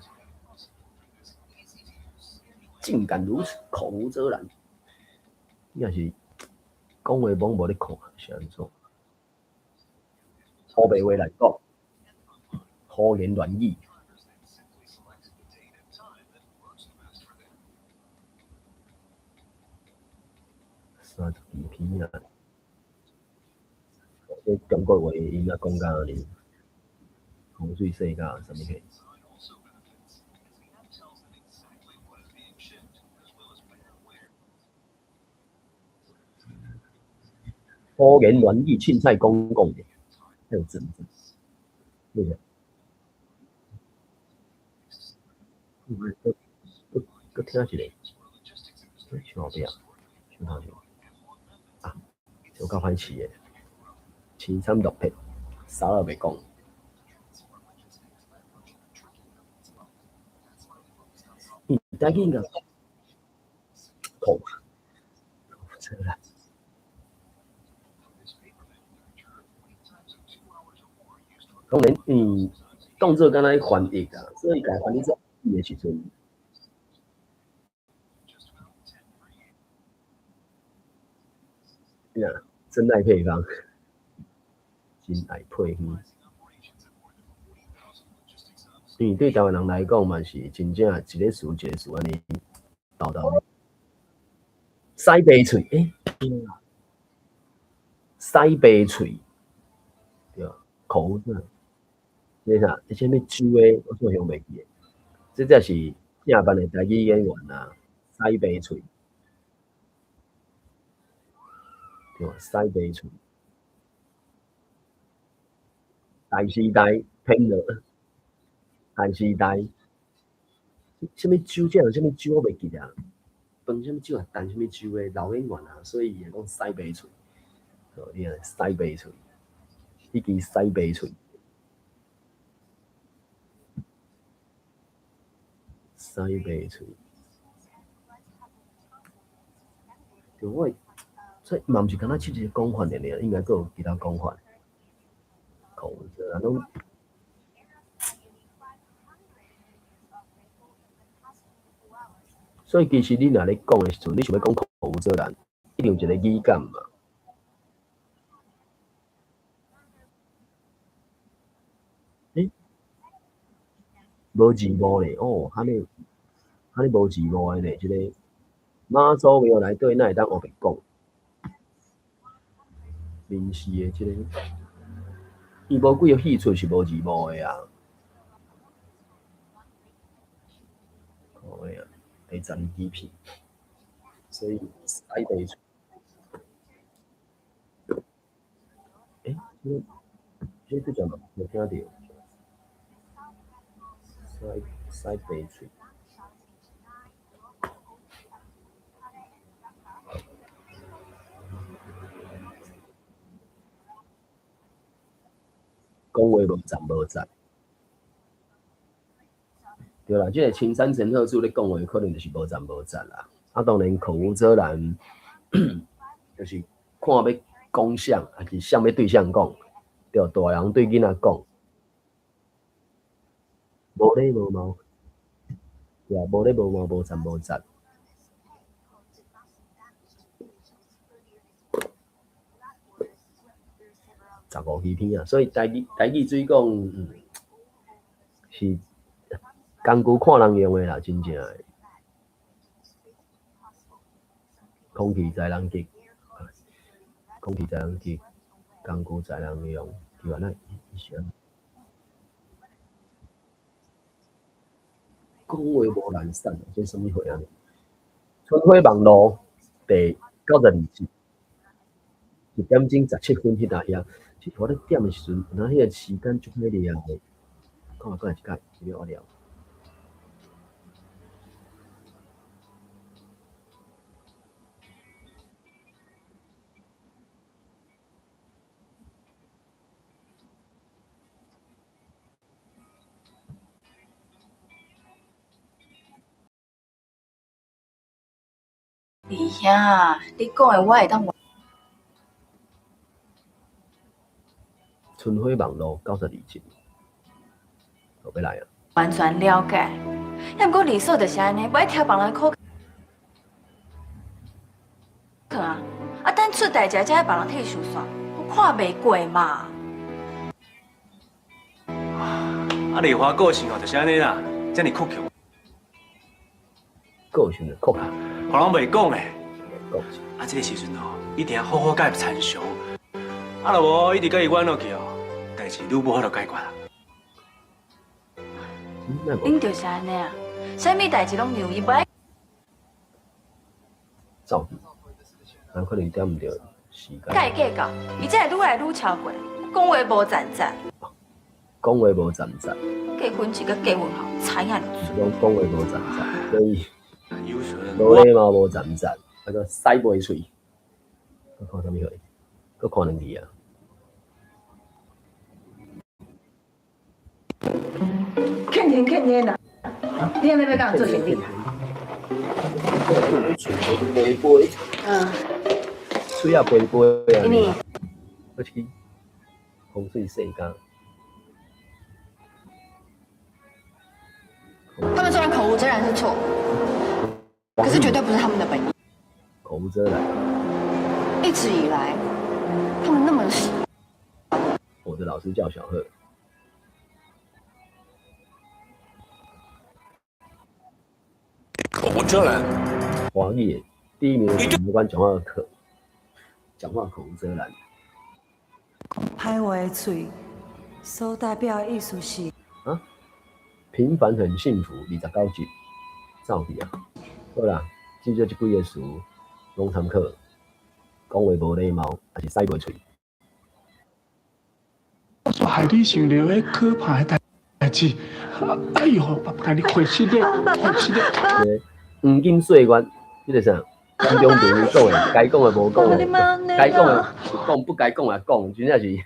竟敢如此，口无遮拦，应该是讲话罔无咧看，是安怎？土白话来讲，胡言乱语。32篇啊！这中国话因啊讲甲安尼，风水世家啥物起？胡言乱语、凊彩讲的，还有政治，对个。搁听一个，像后壁，像头前啊，有够歹饲的，青山绿撇，啥也袂讲。台语个口遮拦。当然，动作敢若去翻译啊，所以家翻译做伊的时阵，呀，真爱配方，真爱配方。因为对台湾人来讲嘛，是真正一个词一个词安尼叨叨。西白喙，西白喙，对，口啥？那啥？这什么酒的？我做想袂记诶。这才是正版的台语演员啊，西白喙，对，西白喙，大时代骗了，大时代，什么酒？这样什么酒我袂记啊。饭什么酒啊？淡什么酒的老演员啊，所以伊会讲西白喙，哦，你看西白喙，迄支西白喙，西白喙，就我，所以嘛毋是敢若即一个讲法尔，应该佫有其他讲法。口子啊，拢所以其实你若咧讲的时阵，你想要讲口无遮拦，一定有一个语感嘛。诶，无字幕咧，哦，安尼无字幕的咧，即个妈祖庙内底哪会当后白讲？临时的即个，伊无几个戏出是无字幕的啊。哦呀，第12支片，所以西白喙，诶，这个叫嘛？没听到。西白喙，讲话无站无站。对啦，即个青山陈赫主咧讲话，可能就是无站无站啦。啊，当然口无遮拦，就是看要讲啥，还是啥要对谁讲，对，大人对囡仔讲，无礼无貌，对啊，无礼无貌，无站无站。15支片啊，所以台语水讲，是工具看人用的啦，真正的。空气在人急，空气在人急，工具在人用，对吧？那是安。讲话无懒散，这什么货啊？春晖网络第92集1:17迄搭遐，其实我咧点的时阵，那迄个时间足快咧啊！讲来讲来一届，有点无聊。二兄，你讲的我会当春晖网络92集，后要来啊！完全了解。要毋过理所就是安尼，不爱挑别人口渴啊！啊，等出代志才爱别人替受煞，我看袂过嘛。啊，丽华个性哦，就是安尼啦，遮尔酷强，个性就酷下，互人袂讲诶。个性啊，这个时阵哦，一定要好好甲伊参详。啊，若无一直甲伊冤落去哦，代志愈无法度解决啊。那无恁就是安尼啊，啥物代志拢由伊不爱。走去，咱可能点毋着时间。甲伊计较，伊才会愈来愈超过，讲话无站站，讲话无站站，结婚前甲结婚后差影是讲讲话无站站，所以有时无礼貌无站站，那个西白喙，佮看啥物货？佮看两字啊！欠天啦！你安尼要甲人做生意？背背，水啊背背啊！你我去风水世家。他们说口无遮拦是错，可是绝对不是他们的本意。口无遮拦。一直以来，他们那么我的老师叫小贺。口无遮拦。华语第一名的检察官讲话口无遮拦。歹话的嘴所代表的意思是啊，平凡很幸福，29集，照比啊。好啦，至少这几个词拢参考，讲话无礼貌，还是塞袂嘴。说害你想到迄可怕的代志，哎呦，爸爸，你回去咧，回去咧。黄金岁月，迄个啥？金中平讲的，该讲的无讲的，该讲的讲，不该讲的讲，真正是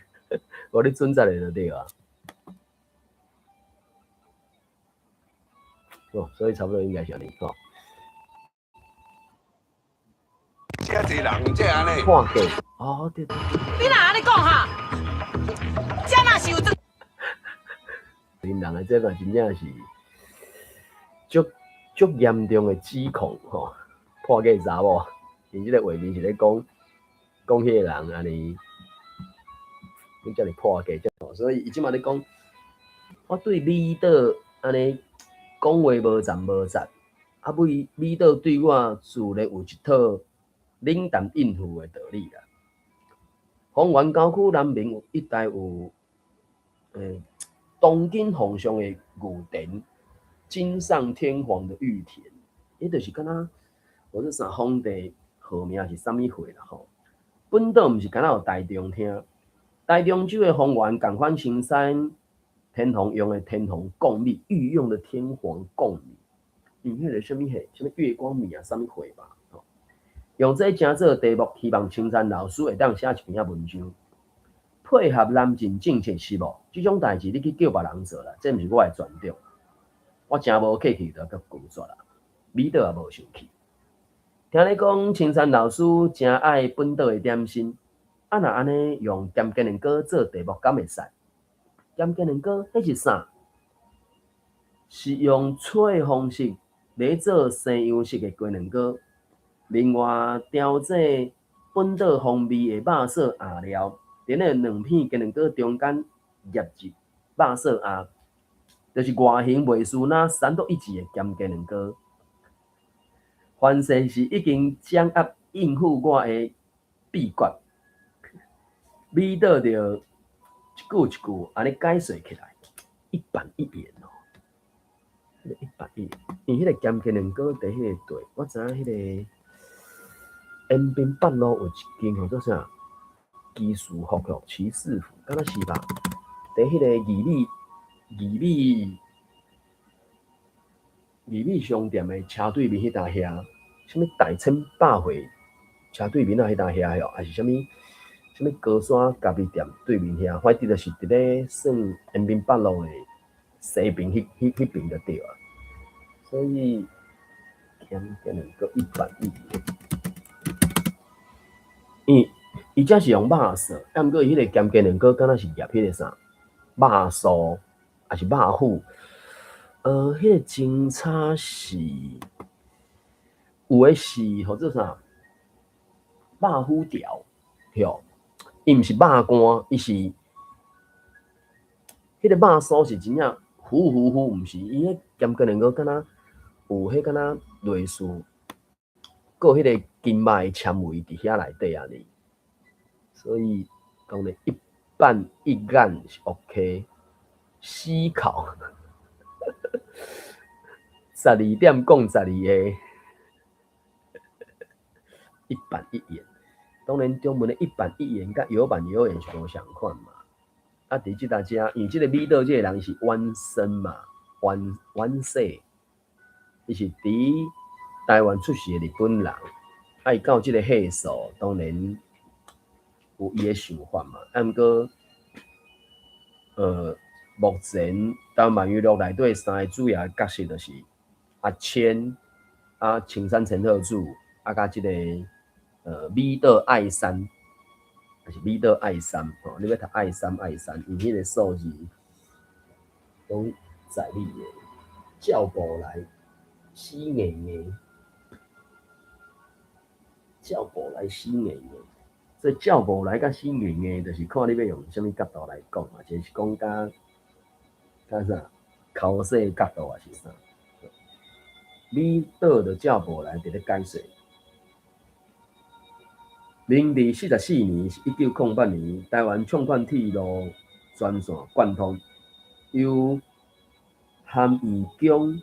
无你存在的就对啊。哦，所以差不多应该是安尼吼。遮侪人这安尼。看过哦，对。你哪安尼讲哈？这哪是有这？人的这个真正是足严重的指控吼。破解查某，因即个画面是咧讲迄个人安尼，你叫你破解，所以伊即马咧讲，我对李导安尼讲话无站无站，啊李导对我自然有一套冷淡应付的道理啦。丰原郊区南面一带有东京皇上的御殿，金上天皇的御田，伊就是敢若。或者啥皇帝号名是啥物货啦吼？本岛毋是敢若有台中厅，台中州的丰原共款青山天皇用的天皇贡米，御用的天皇贡米，用迄个什物货，什物月光米啊，啥物货吧？吼，用这诚做题目，希望青山老师会当写一篇文章，配合南进政策是无？即种代志你去叫别人做啦，这毋是我的专长，我真无客气就甲拒绝啦，李导也无生气。听你讲，青山老师真爱本岛的点心，啊若安尼用咸鸡卵糕做题目，敢会使？咸鸡卵糕迄是啥？是用吹的方式来做西洋式的鸡卵糕，另外调制本岛风味的肉色鸭料，连个两片鸡卵糕中间镊入肉色鸭，就是外形袂输那三独一致的咸鸡卵糕。凡事是已经掌握应付我的秘诀，美到着一句一句安尼解说起来，一板一眼哦。迄个一板一眼，因为迄个咸鸡卵糕伫迄个队，我知影迄个延平北路有一间叫做啥基士服务骑士服，敢若是吧？伫迄个义美商店的车对面迄搭遐，什物大千百货车对面啊迄搭遐哟，还是什物高山咖啡店对面遐，反正就是伫咧算延平北路的西边迄边就对啊。所以咸鸡卵糕一板一眼，伊只是用肉色，啊毋过伊迄个咸鸡卵糕敢若是夹迄个啥肉酥，还是肉糊。迄个警察是有诶是或者啥肉糊条，吼，伊毋是肉干，伊是迄个肉酥是真正糊，毋是伊迄咸鸡卵糕敢若有迄敢若类似，搁迄个筋肉诶纤维伫遐内底安尼，所以讲咧一板一眼是 OK， 思考。12点讲12个，一板一眼。当然，中文的一板一眼甲有板有眼是无相款嘛。啊，伫即搭遮，因为即个美岛即个人是弯生嘛，弯世，伊是伫台湾出世的日本人，啊，伊到即个岁数，当然有伊的想法嘛。啊，毋过，目前台湾娱乐内底三个主要的角色就是阿千、青山陈特助，甲即个美岛爱山，还是美岛爱山吼？你要读爱山，因迄个数字拢在你的教簿内死硬硬，照无来死硬硬。所以照无来甲死硬硬，就是看你要用什么角度来讲嘛，就是讲甲啥口说角度还是啥。你倒就照无来，伫咧解说。明治44年是1908年，台湾创建铁路全线贯通，由韩义江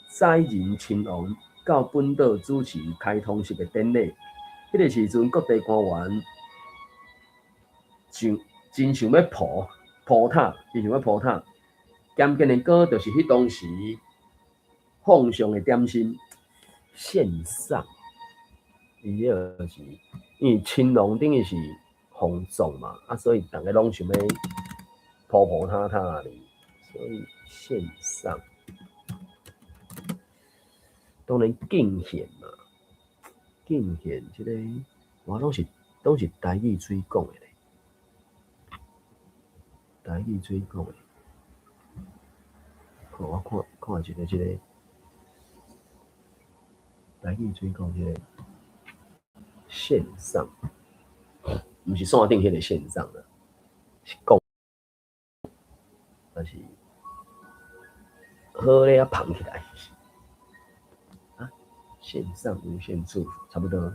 载人亲王到本岛主持开通式的典礼。迄个时阵，各地官员真想要铺塔，真想要铺塔。咸见的歌就是迄当时奉上的点心献上。伊迄就是因为青龙等于是皇宗嘛，所以大家拢想要铺塔的，所以献上。当然敬献嘛，敬献即个我拢是台语水讲的咧，台语水讲的。我看一个即个台语水讲即个。线上，毋是线顶迄个线上的，是讲，但是好咧啊捧起来啊，线上无限祝福，差不多，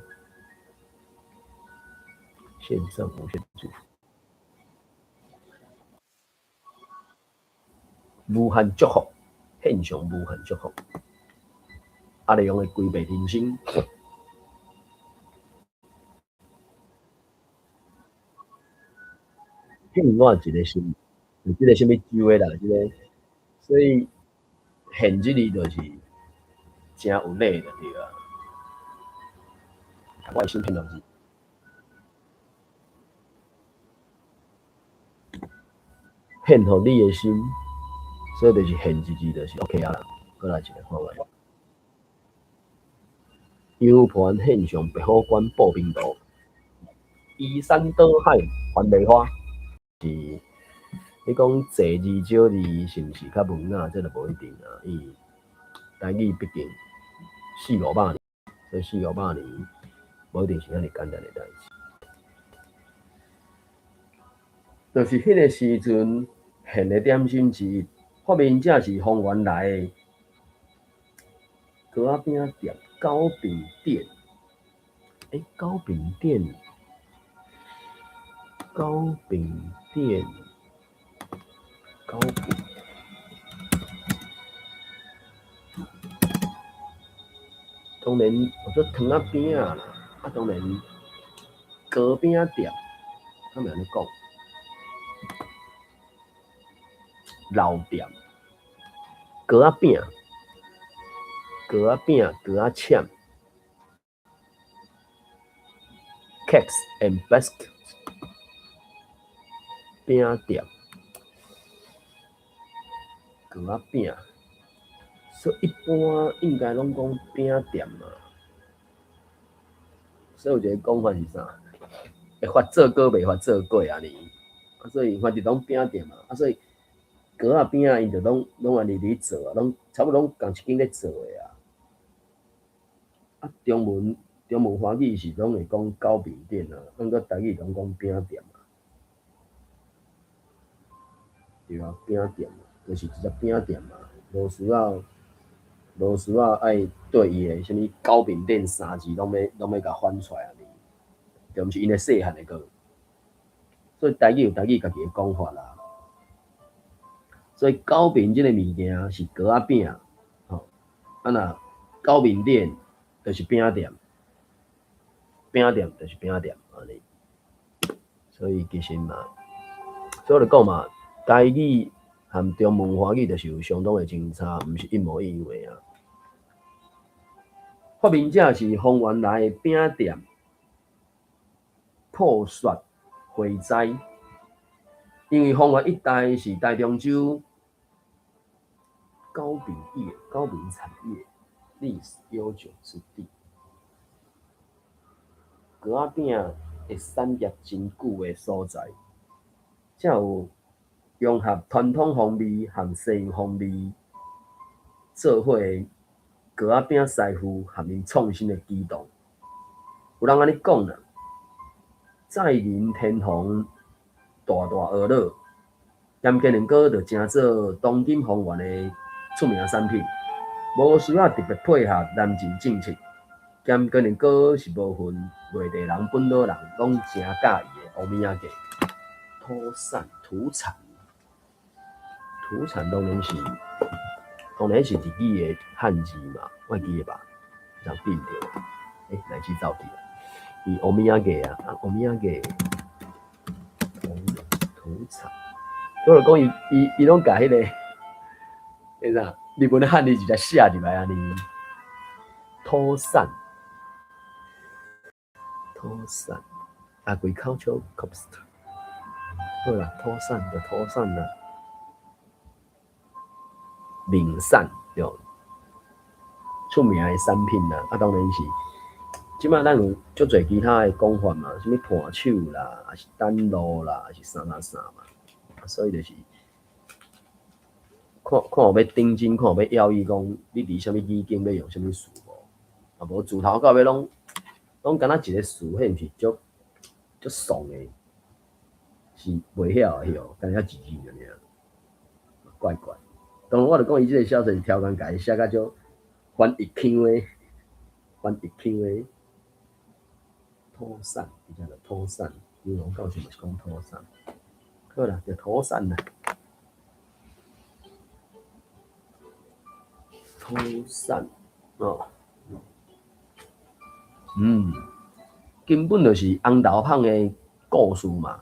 线上无限祝福，无限祝福，献上无限祝福，阿利用的规备人生。我一个心，有即个什么酒的啦，即个，所以现即字就是真有礼的对啊。我的心偏两字，献互你的心，所以就是现即字就是 OK 啊啦。过来一个看卖。U 盘献上白虎关报兵图，依山倒海还梅花。是，你讲济字少字是毋是较文雅？这就无一定啊。因为台语毕竟400-500年，所以400-500年无一定是遐尼简单的代志。就是迄个时阵现的点心之一，发明者是方圆来的糕仔饼店糕饼店。糕饼店。糕饼店，糕饼，当然我说糖仔饼啦，当然糕饼店，他们安尼讲，老店，糕仔饼，糕仔饼，糕仔签 ，cakes and biscuits。饼店，糕仔饼，所以一般应该拢讲饼店嘛。所以有一个讲法是啥？会发做过，袂发做过安尼。所以反正拢饼店嘛。所以糕仔饼伊就拢安尼咧做啊，拢差不多拢共一间咧做的啊。中文华语是拢会讲糕饼店啊，咱个台语拢讲饼店。对啊，饼店就是一只饼店嘛，无需要爱对伊的什么糕饼店三字拢要甲翻出来安尼，就毋是因的细汉的歌。所以台语有台语家己的讲法啦。所以糕饼这个物件是糕仔饼，吼，若糕饼店就是饼店，饼店就是饼店安尼。所以其实嘛，所以我就讲嘛。台语和中文华语就是有相当的差差，毋是一模一样的啊。发明者是方圆来的饼店，破雪回灾，因为方圆一带是台中州糕饼产业历史悠久之地，糕仔饼会产业真久的所在，才有。融合传统风味和西洋风味做伙锅仔饼师傅含因创新的举动。有人安尼讲啦，在临天堂大大鹅乐，咸鸡卵糕就正做当今丰原的出名产品，无需要特别配合南进政策。咸鸡卵糕是部分内地人、本岛人拢真喜欢的欧米亚鸡。土产当然是日语的汉字嘛，我记得吧，人变着，来去走去啊！伊欧米亚鸡啊，欧米亚鸡土产，我就讲伊拢甲迄个，迄啥日本的汉字直接写入来安尼，土产 agricultural cost。好啦，土产啦，名产对，出名的产品啦。当然是，即摆咱有足侪其他的讲法嘛，什物盘手啦，还是丹炉啦，还是啥嘛。所以就是看有要顶真，看有要要伊讲，你伫啥物语境要用啥物词无？无自头到尾拢敢若一个词，迄毋是足爽的。是袂晓的哟，干遐字尔，怪。当然，我就讲伊即个小说是条工家写甲足翻译腔的，土产，伊叫做土产，因为到时嘛是讲土产，好啦，就土产啦，土产哦，根本就是红豆芳的故事嘛。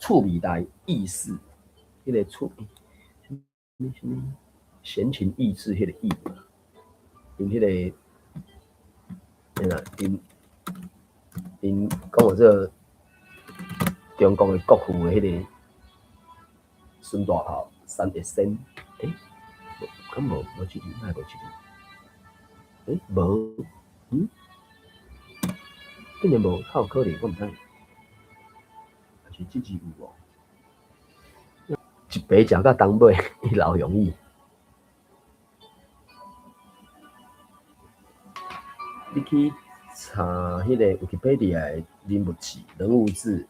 处理台意识，迄个处什么闲情逸致，迄个意嘛，因迄个，因讲我这个中国的国父的迄个孙大炮三一仙，咁无这字，哪无这字？无，竟然无，较有可能，我毋知。这字有无？一杯食到东尾，伊老容易。你去查迄个 Wikipedia 的人物志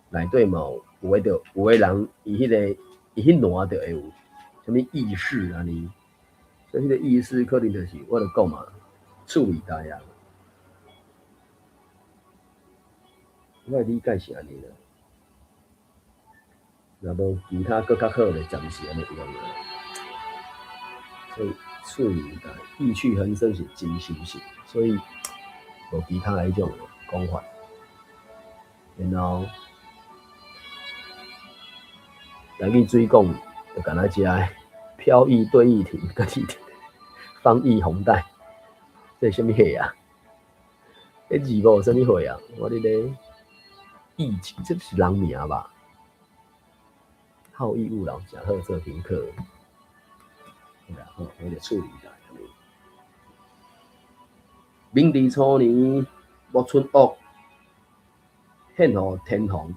内底嘛有个人伊迄烂就会有啥物意识安尼，所以迄个意识可能就是我就讲嘛，处理台啊。我的理解是安尼啦。若无其他更较好的，暂时安尼用啦。所以处理台意趣横生是真心性，所以无其他的迄种讲法。然后来去水讲，就敢若只飘逸对弈亭，个字方逸红带，这是啥物戏啊？迄字无啥物货啊？我哩咧意境，这是人名吧？好逸恶劳，假贺这宾客，然后我就处理台。明治初年，木村屋献予天皇，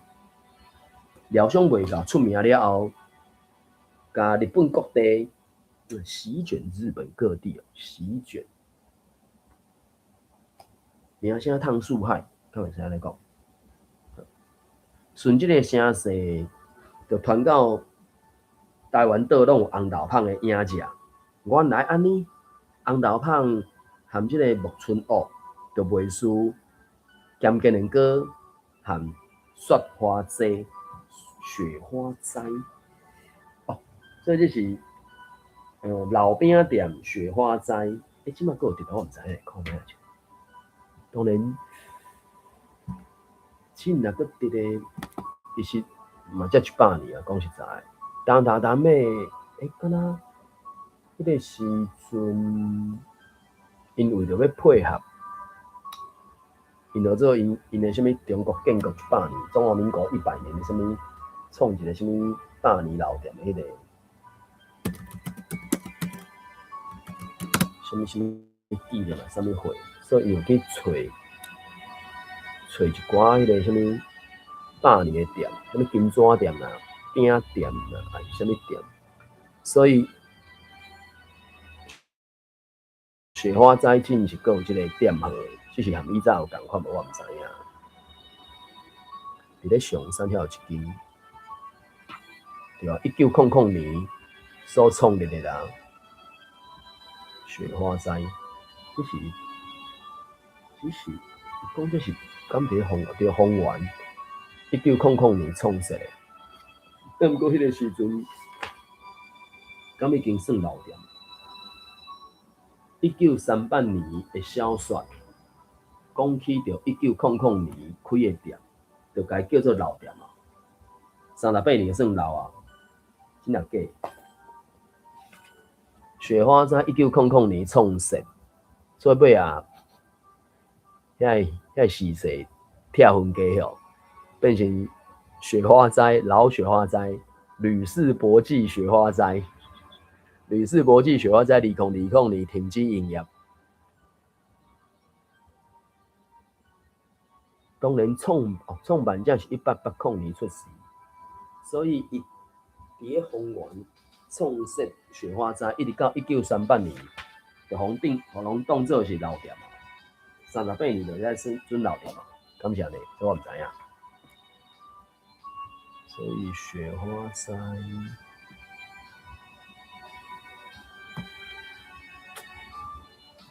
疗伤未到出名了后，甲日本各地席卷日本各地席卷，名声烫树海，敢会使安尼讲？顺即个声势。就传到台湾岛拢有红豆芳的影食，原来安尼红豆芳含即个木村屋就袂输咸鸡卵糕含雪花斋哦，所以这是老饼店雪花斋，即摆还有伫倒我毋知咧，看咩去？当然，凊若佫伫咧，其实。嘛，才100年啊！讲实在，当诶，敢若迄个时阵，因为着要配合，因着做因诶什物中国建国100年，中华民国100年诶什物，创一个什物100年老店诶迄个，什物纪念啊，什物会，所以伊有去找一寡迄个什物。100年的店，什么金纸店啊、饼店啊，还是什么店？所以雪花栽进是有这个店号，只是含以前有共款无我唔知影。伫咧上山遐有一间，对啊，1900年所创立的啦，雪花栽，只是讲这是敢伫丰原1900年创设的，但毋过迄个时阵，敢已经算老店。1938年的小说，讲起着1900年开的店，就该叫做老店啊。38年算老啊，真若假？雪花在1900年创设，做尾啊，遐时势拆分家吼，变成雪花斋、老雪花斋、吕氏国际雪花斋。吕氏国际雪花斋2020年停止营业。当然创办者是1880年出世，所以伊伫咧丰原创设雪花斋，一直到1938年，就互人当做是老店嘛。38年就在准老店嘛，敢是安尼？这我唔知影。所以雪花斋。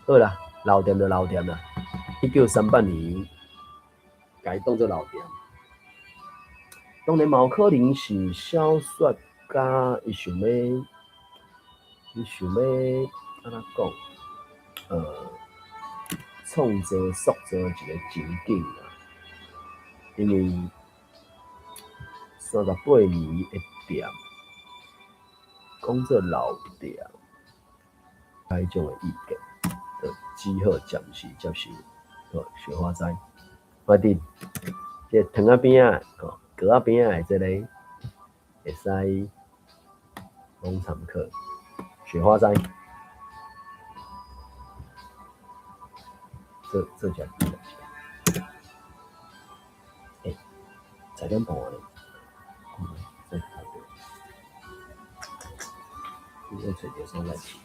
好啦，老店就老店啦。1938年改当做老店，当然嘛有可能是小说家伊想要安怎讲？创造塑造一个情景啊，因为38年的店，讲做老店，该种的意见。只好暂时接受。雪花斋，我伫这汤仔边仔、格仔边仔的这个会使拢参考。雪花斋，这家店才点半呢？再排队，现在找着啥来吃？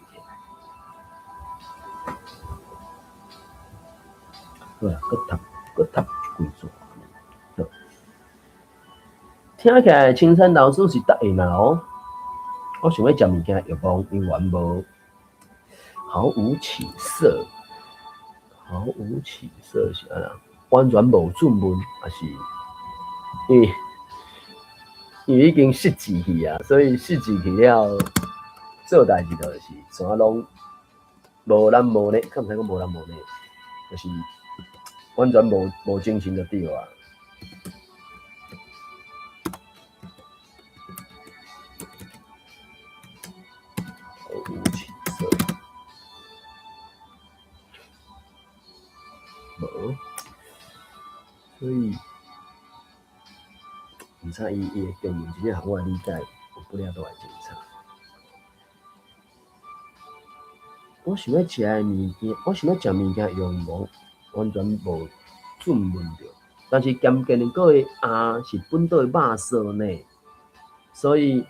对啊，搁读几座。听起来青山老师是答应啦哦。我想要食物件，又讲因完无毫无起色，是安那？完全无准文，还是因为已经失志去啊，所以失志去了，做代志就是啥拢无男无女，看唔使讲无男无女，就是完全无精神就对啊。毫无起色，无，所以唔知伊的根源真正互我理解有不了都会精彩。我想要食的物件，我想要食物件用无完全无准文着，但是咸鸡卵糕的鸭是本岛的肉臊呢，所以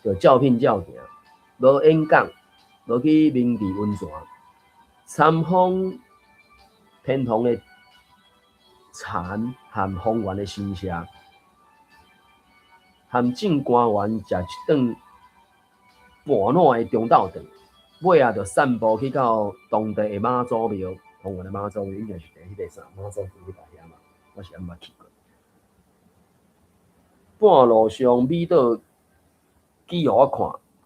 就照聘照行，无演讲，无去明治温泉，参访天堂的田和丰原的新社，和正官员食一顿半烂的中昼顿。尾啊，就散步去到当地的妈祖庙，丰原的妈祖庙应该是伫迄个啥妈祖庙迄搭遐嘛，我是还捌去过。半路上米岛记互我看，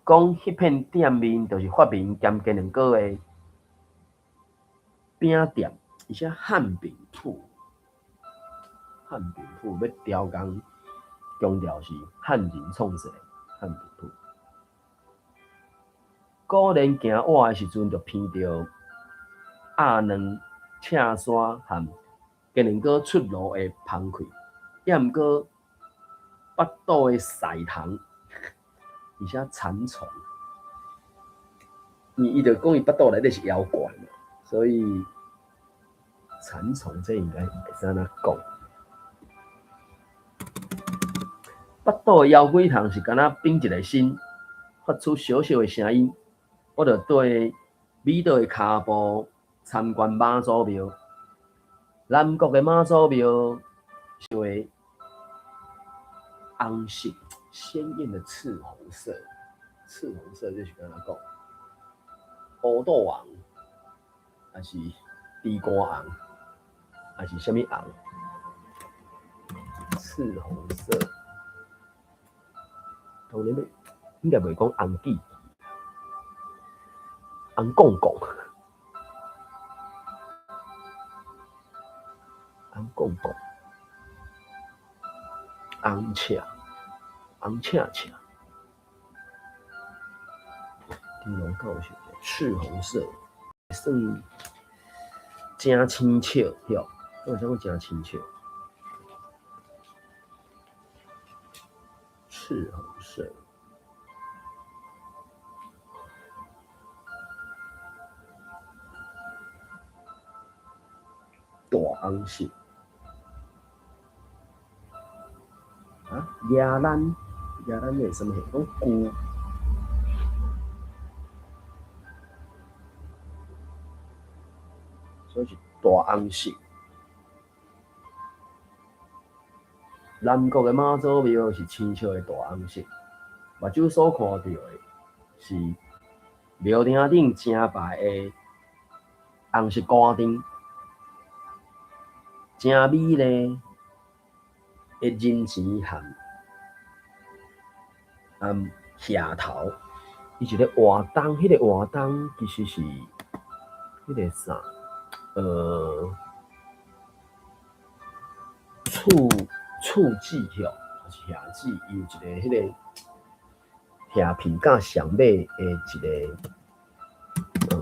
讲迄片店面就是发明咸鸡卵糕的饼店，而且汉饼铺要雕工，强调是汉人创设的汉饼铺。古年行晏的时阵，就闻到鸭卵、赤山和鸡卵糕出炉的香气，也毋过北岛的晒虫，而且蚕虫，伊就讲伊北岛内底是妖怪嘛，所以蚕虫这应该会使安怎讲？北岛的妖怪虫是敢若变一个身，发出小小的声音。我就对米岛的骹步参观妈祖庙。南国的妈祖庙是为红色鲜艳的赤红色，赤红色就是跟他讲乌豆红，还是地瓜红，还是什么红？赤红色，当然应该袂讲红记，红公公。红公公、红赤、红赤赤，猪笼狗是赤红色，算真清澈，哟，我想讲真清澈，赤红色。大红色。啊，椰兰是什么？讲菇，所以是大红色。南国的妈祖庙是清澈的大红色，目睭所看到的是庙顶顶正白的红色杆灯，真美丽。的人钱含徛头，伊一个活动，迄个活动其实是迄个啥，厝子吼，还是徛子，伊有一个迄个徛皮甲上尾的一个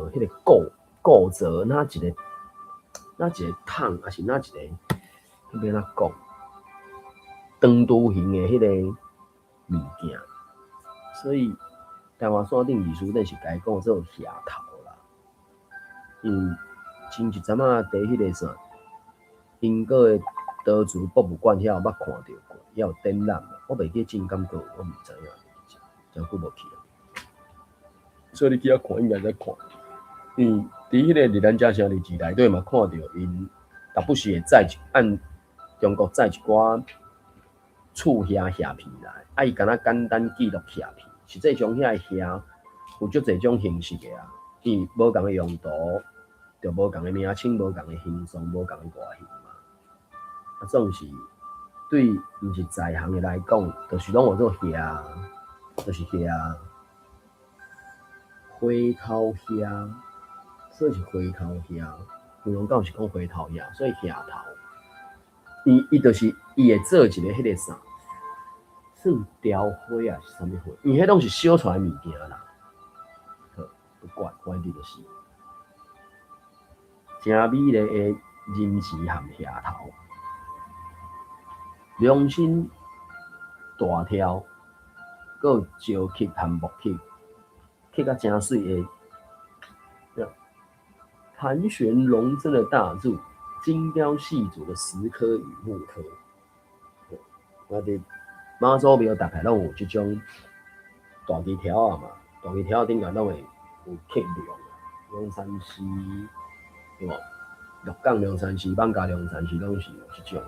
迄个构造，哪一个桶，还是哪一个，迄要怎讲？长度形的迄个物件，所以台湾山顶艺术顶是该讲做徛头啦。前一阵仔伫迄个啥英国的刀族博物馆遐有捌看到过，也有展览嘛。我袂记真敢过，我毋知影，真久无去啊。所以你去遐看应该在看，伫迄个日咱遮城日志内底嘛看到因时不时会载按中国载一寡。厝徛皮来，伊敢若简单记录徛皮，实际上遐徛有足侪种形式的啊，伊无共的用途，就无共的名称，无共的形状，无共的外形嘛。啊，总是对毋是在行的来讲，就是拢有做徛，就是徛花头徛，所以是花头徛。有人讲是讲花头徛，所以徛头。伊就是伊会做一个迄个啥，算雕花啊是啥物花？因迄拢是烧出来物件啦。好，不管，反正就是真美丽的人字含徛头，良心大条，佮有石級含木级，刻甲真水的，盘旋龙真的大柱。精雕细琢的石刻与木刻，我哋妈祖庙大概拢有这种大旗条啊嘛，大旗条顶面拢会有刻龙山寺，对无？鹿港龙山寺、艋舺龙山寺拢是有这种。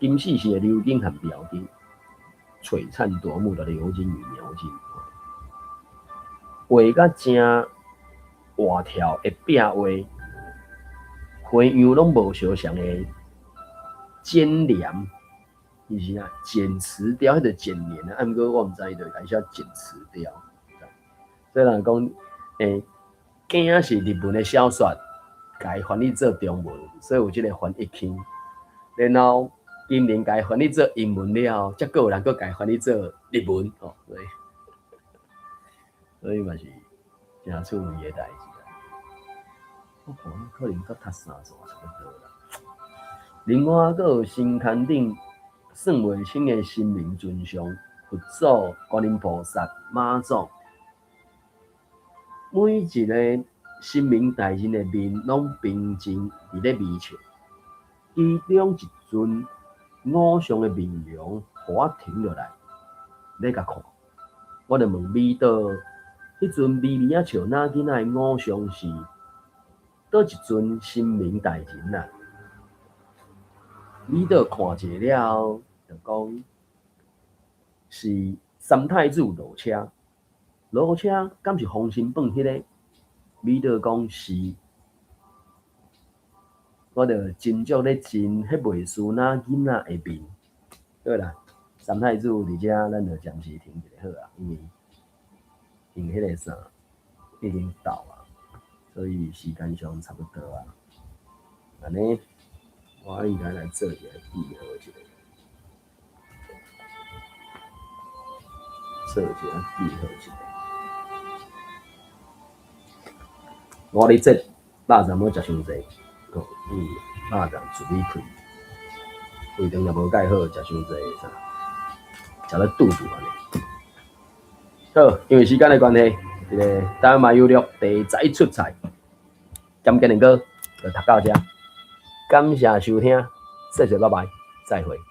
金细细的鎏金和标金，璀璨夺目的鎏金与描金，画甲正活条的壁画。花样拢无相像的剪黏，伊是啊剪瓷雕，迄个剪黏啊。毋过我毋知伊就开始剪瓷雕。所以人讲，囝是日文的小说，甲伊翻译做中文，所以有即个翻译腔。然后今年甲伊翻译做英文了，才个有人甲伊翻译做日文哦。所以嘛是真趣味的代志。我看可能搁读三座差不多啦。另外，搁有新坎顶算卫星的神明尊像，佛祖、观音菩萨、妈祖，每一个神明大人的面拢平静伫咧微笑，其中一尊偶像的面容，互我停落来，咧甲看。我就问美道，迄尊微微啊笑哪囡仔的偶像是？倒一尊神明大人啊，你倒看者了，就讲是三太子落车，落车敢是封神榜迄个？你倒讲是，我着斟酌咧斟迄袂输那囡仔的面。对啦，三太子伫遮，咱就暂时停一下好啊，因为停迄个啥已经到啊，所以时间上差不多啊。安尼，我应该来做一个闭合一下，做一个闭合一下。我咧这肉粽要食伤济，因为肉粽处理开，胃肠也无介好，食伤济啥，食到肚肚安尼。好，因为时间的关系，这个台湾优乐地仔出菜，咸鸡蛋糕就读到这，感谢收听，谢谢，拜拜，再会。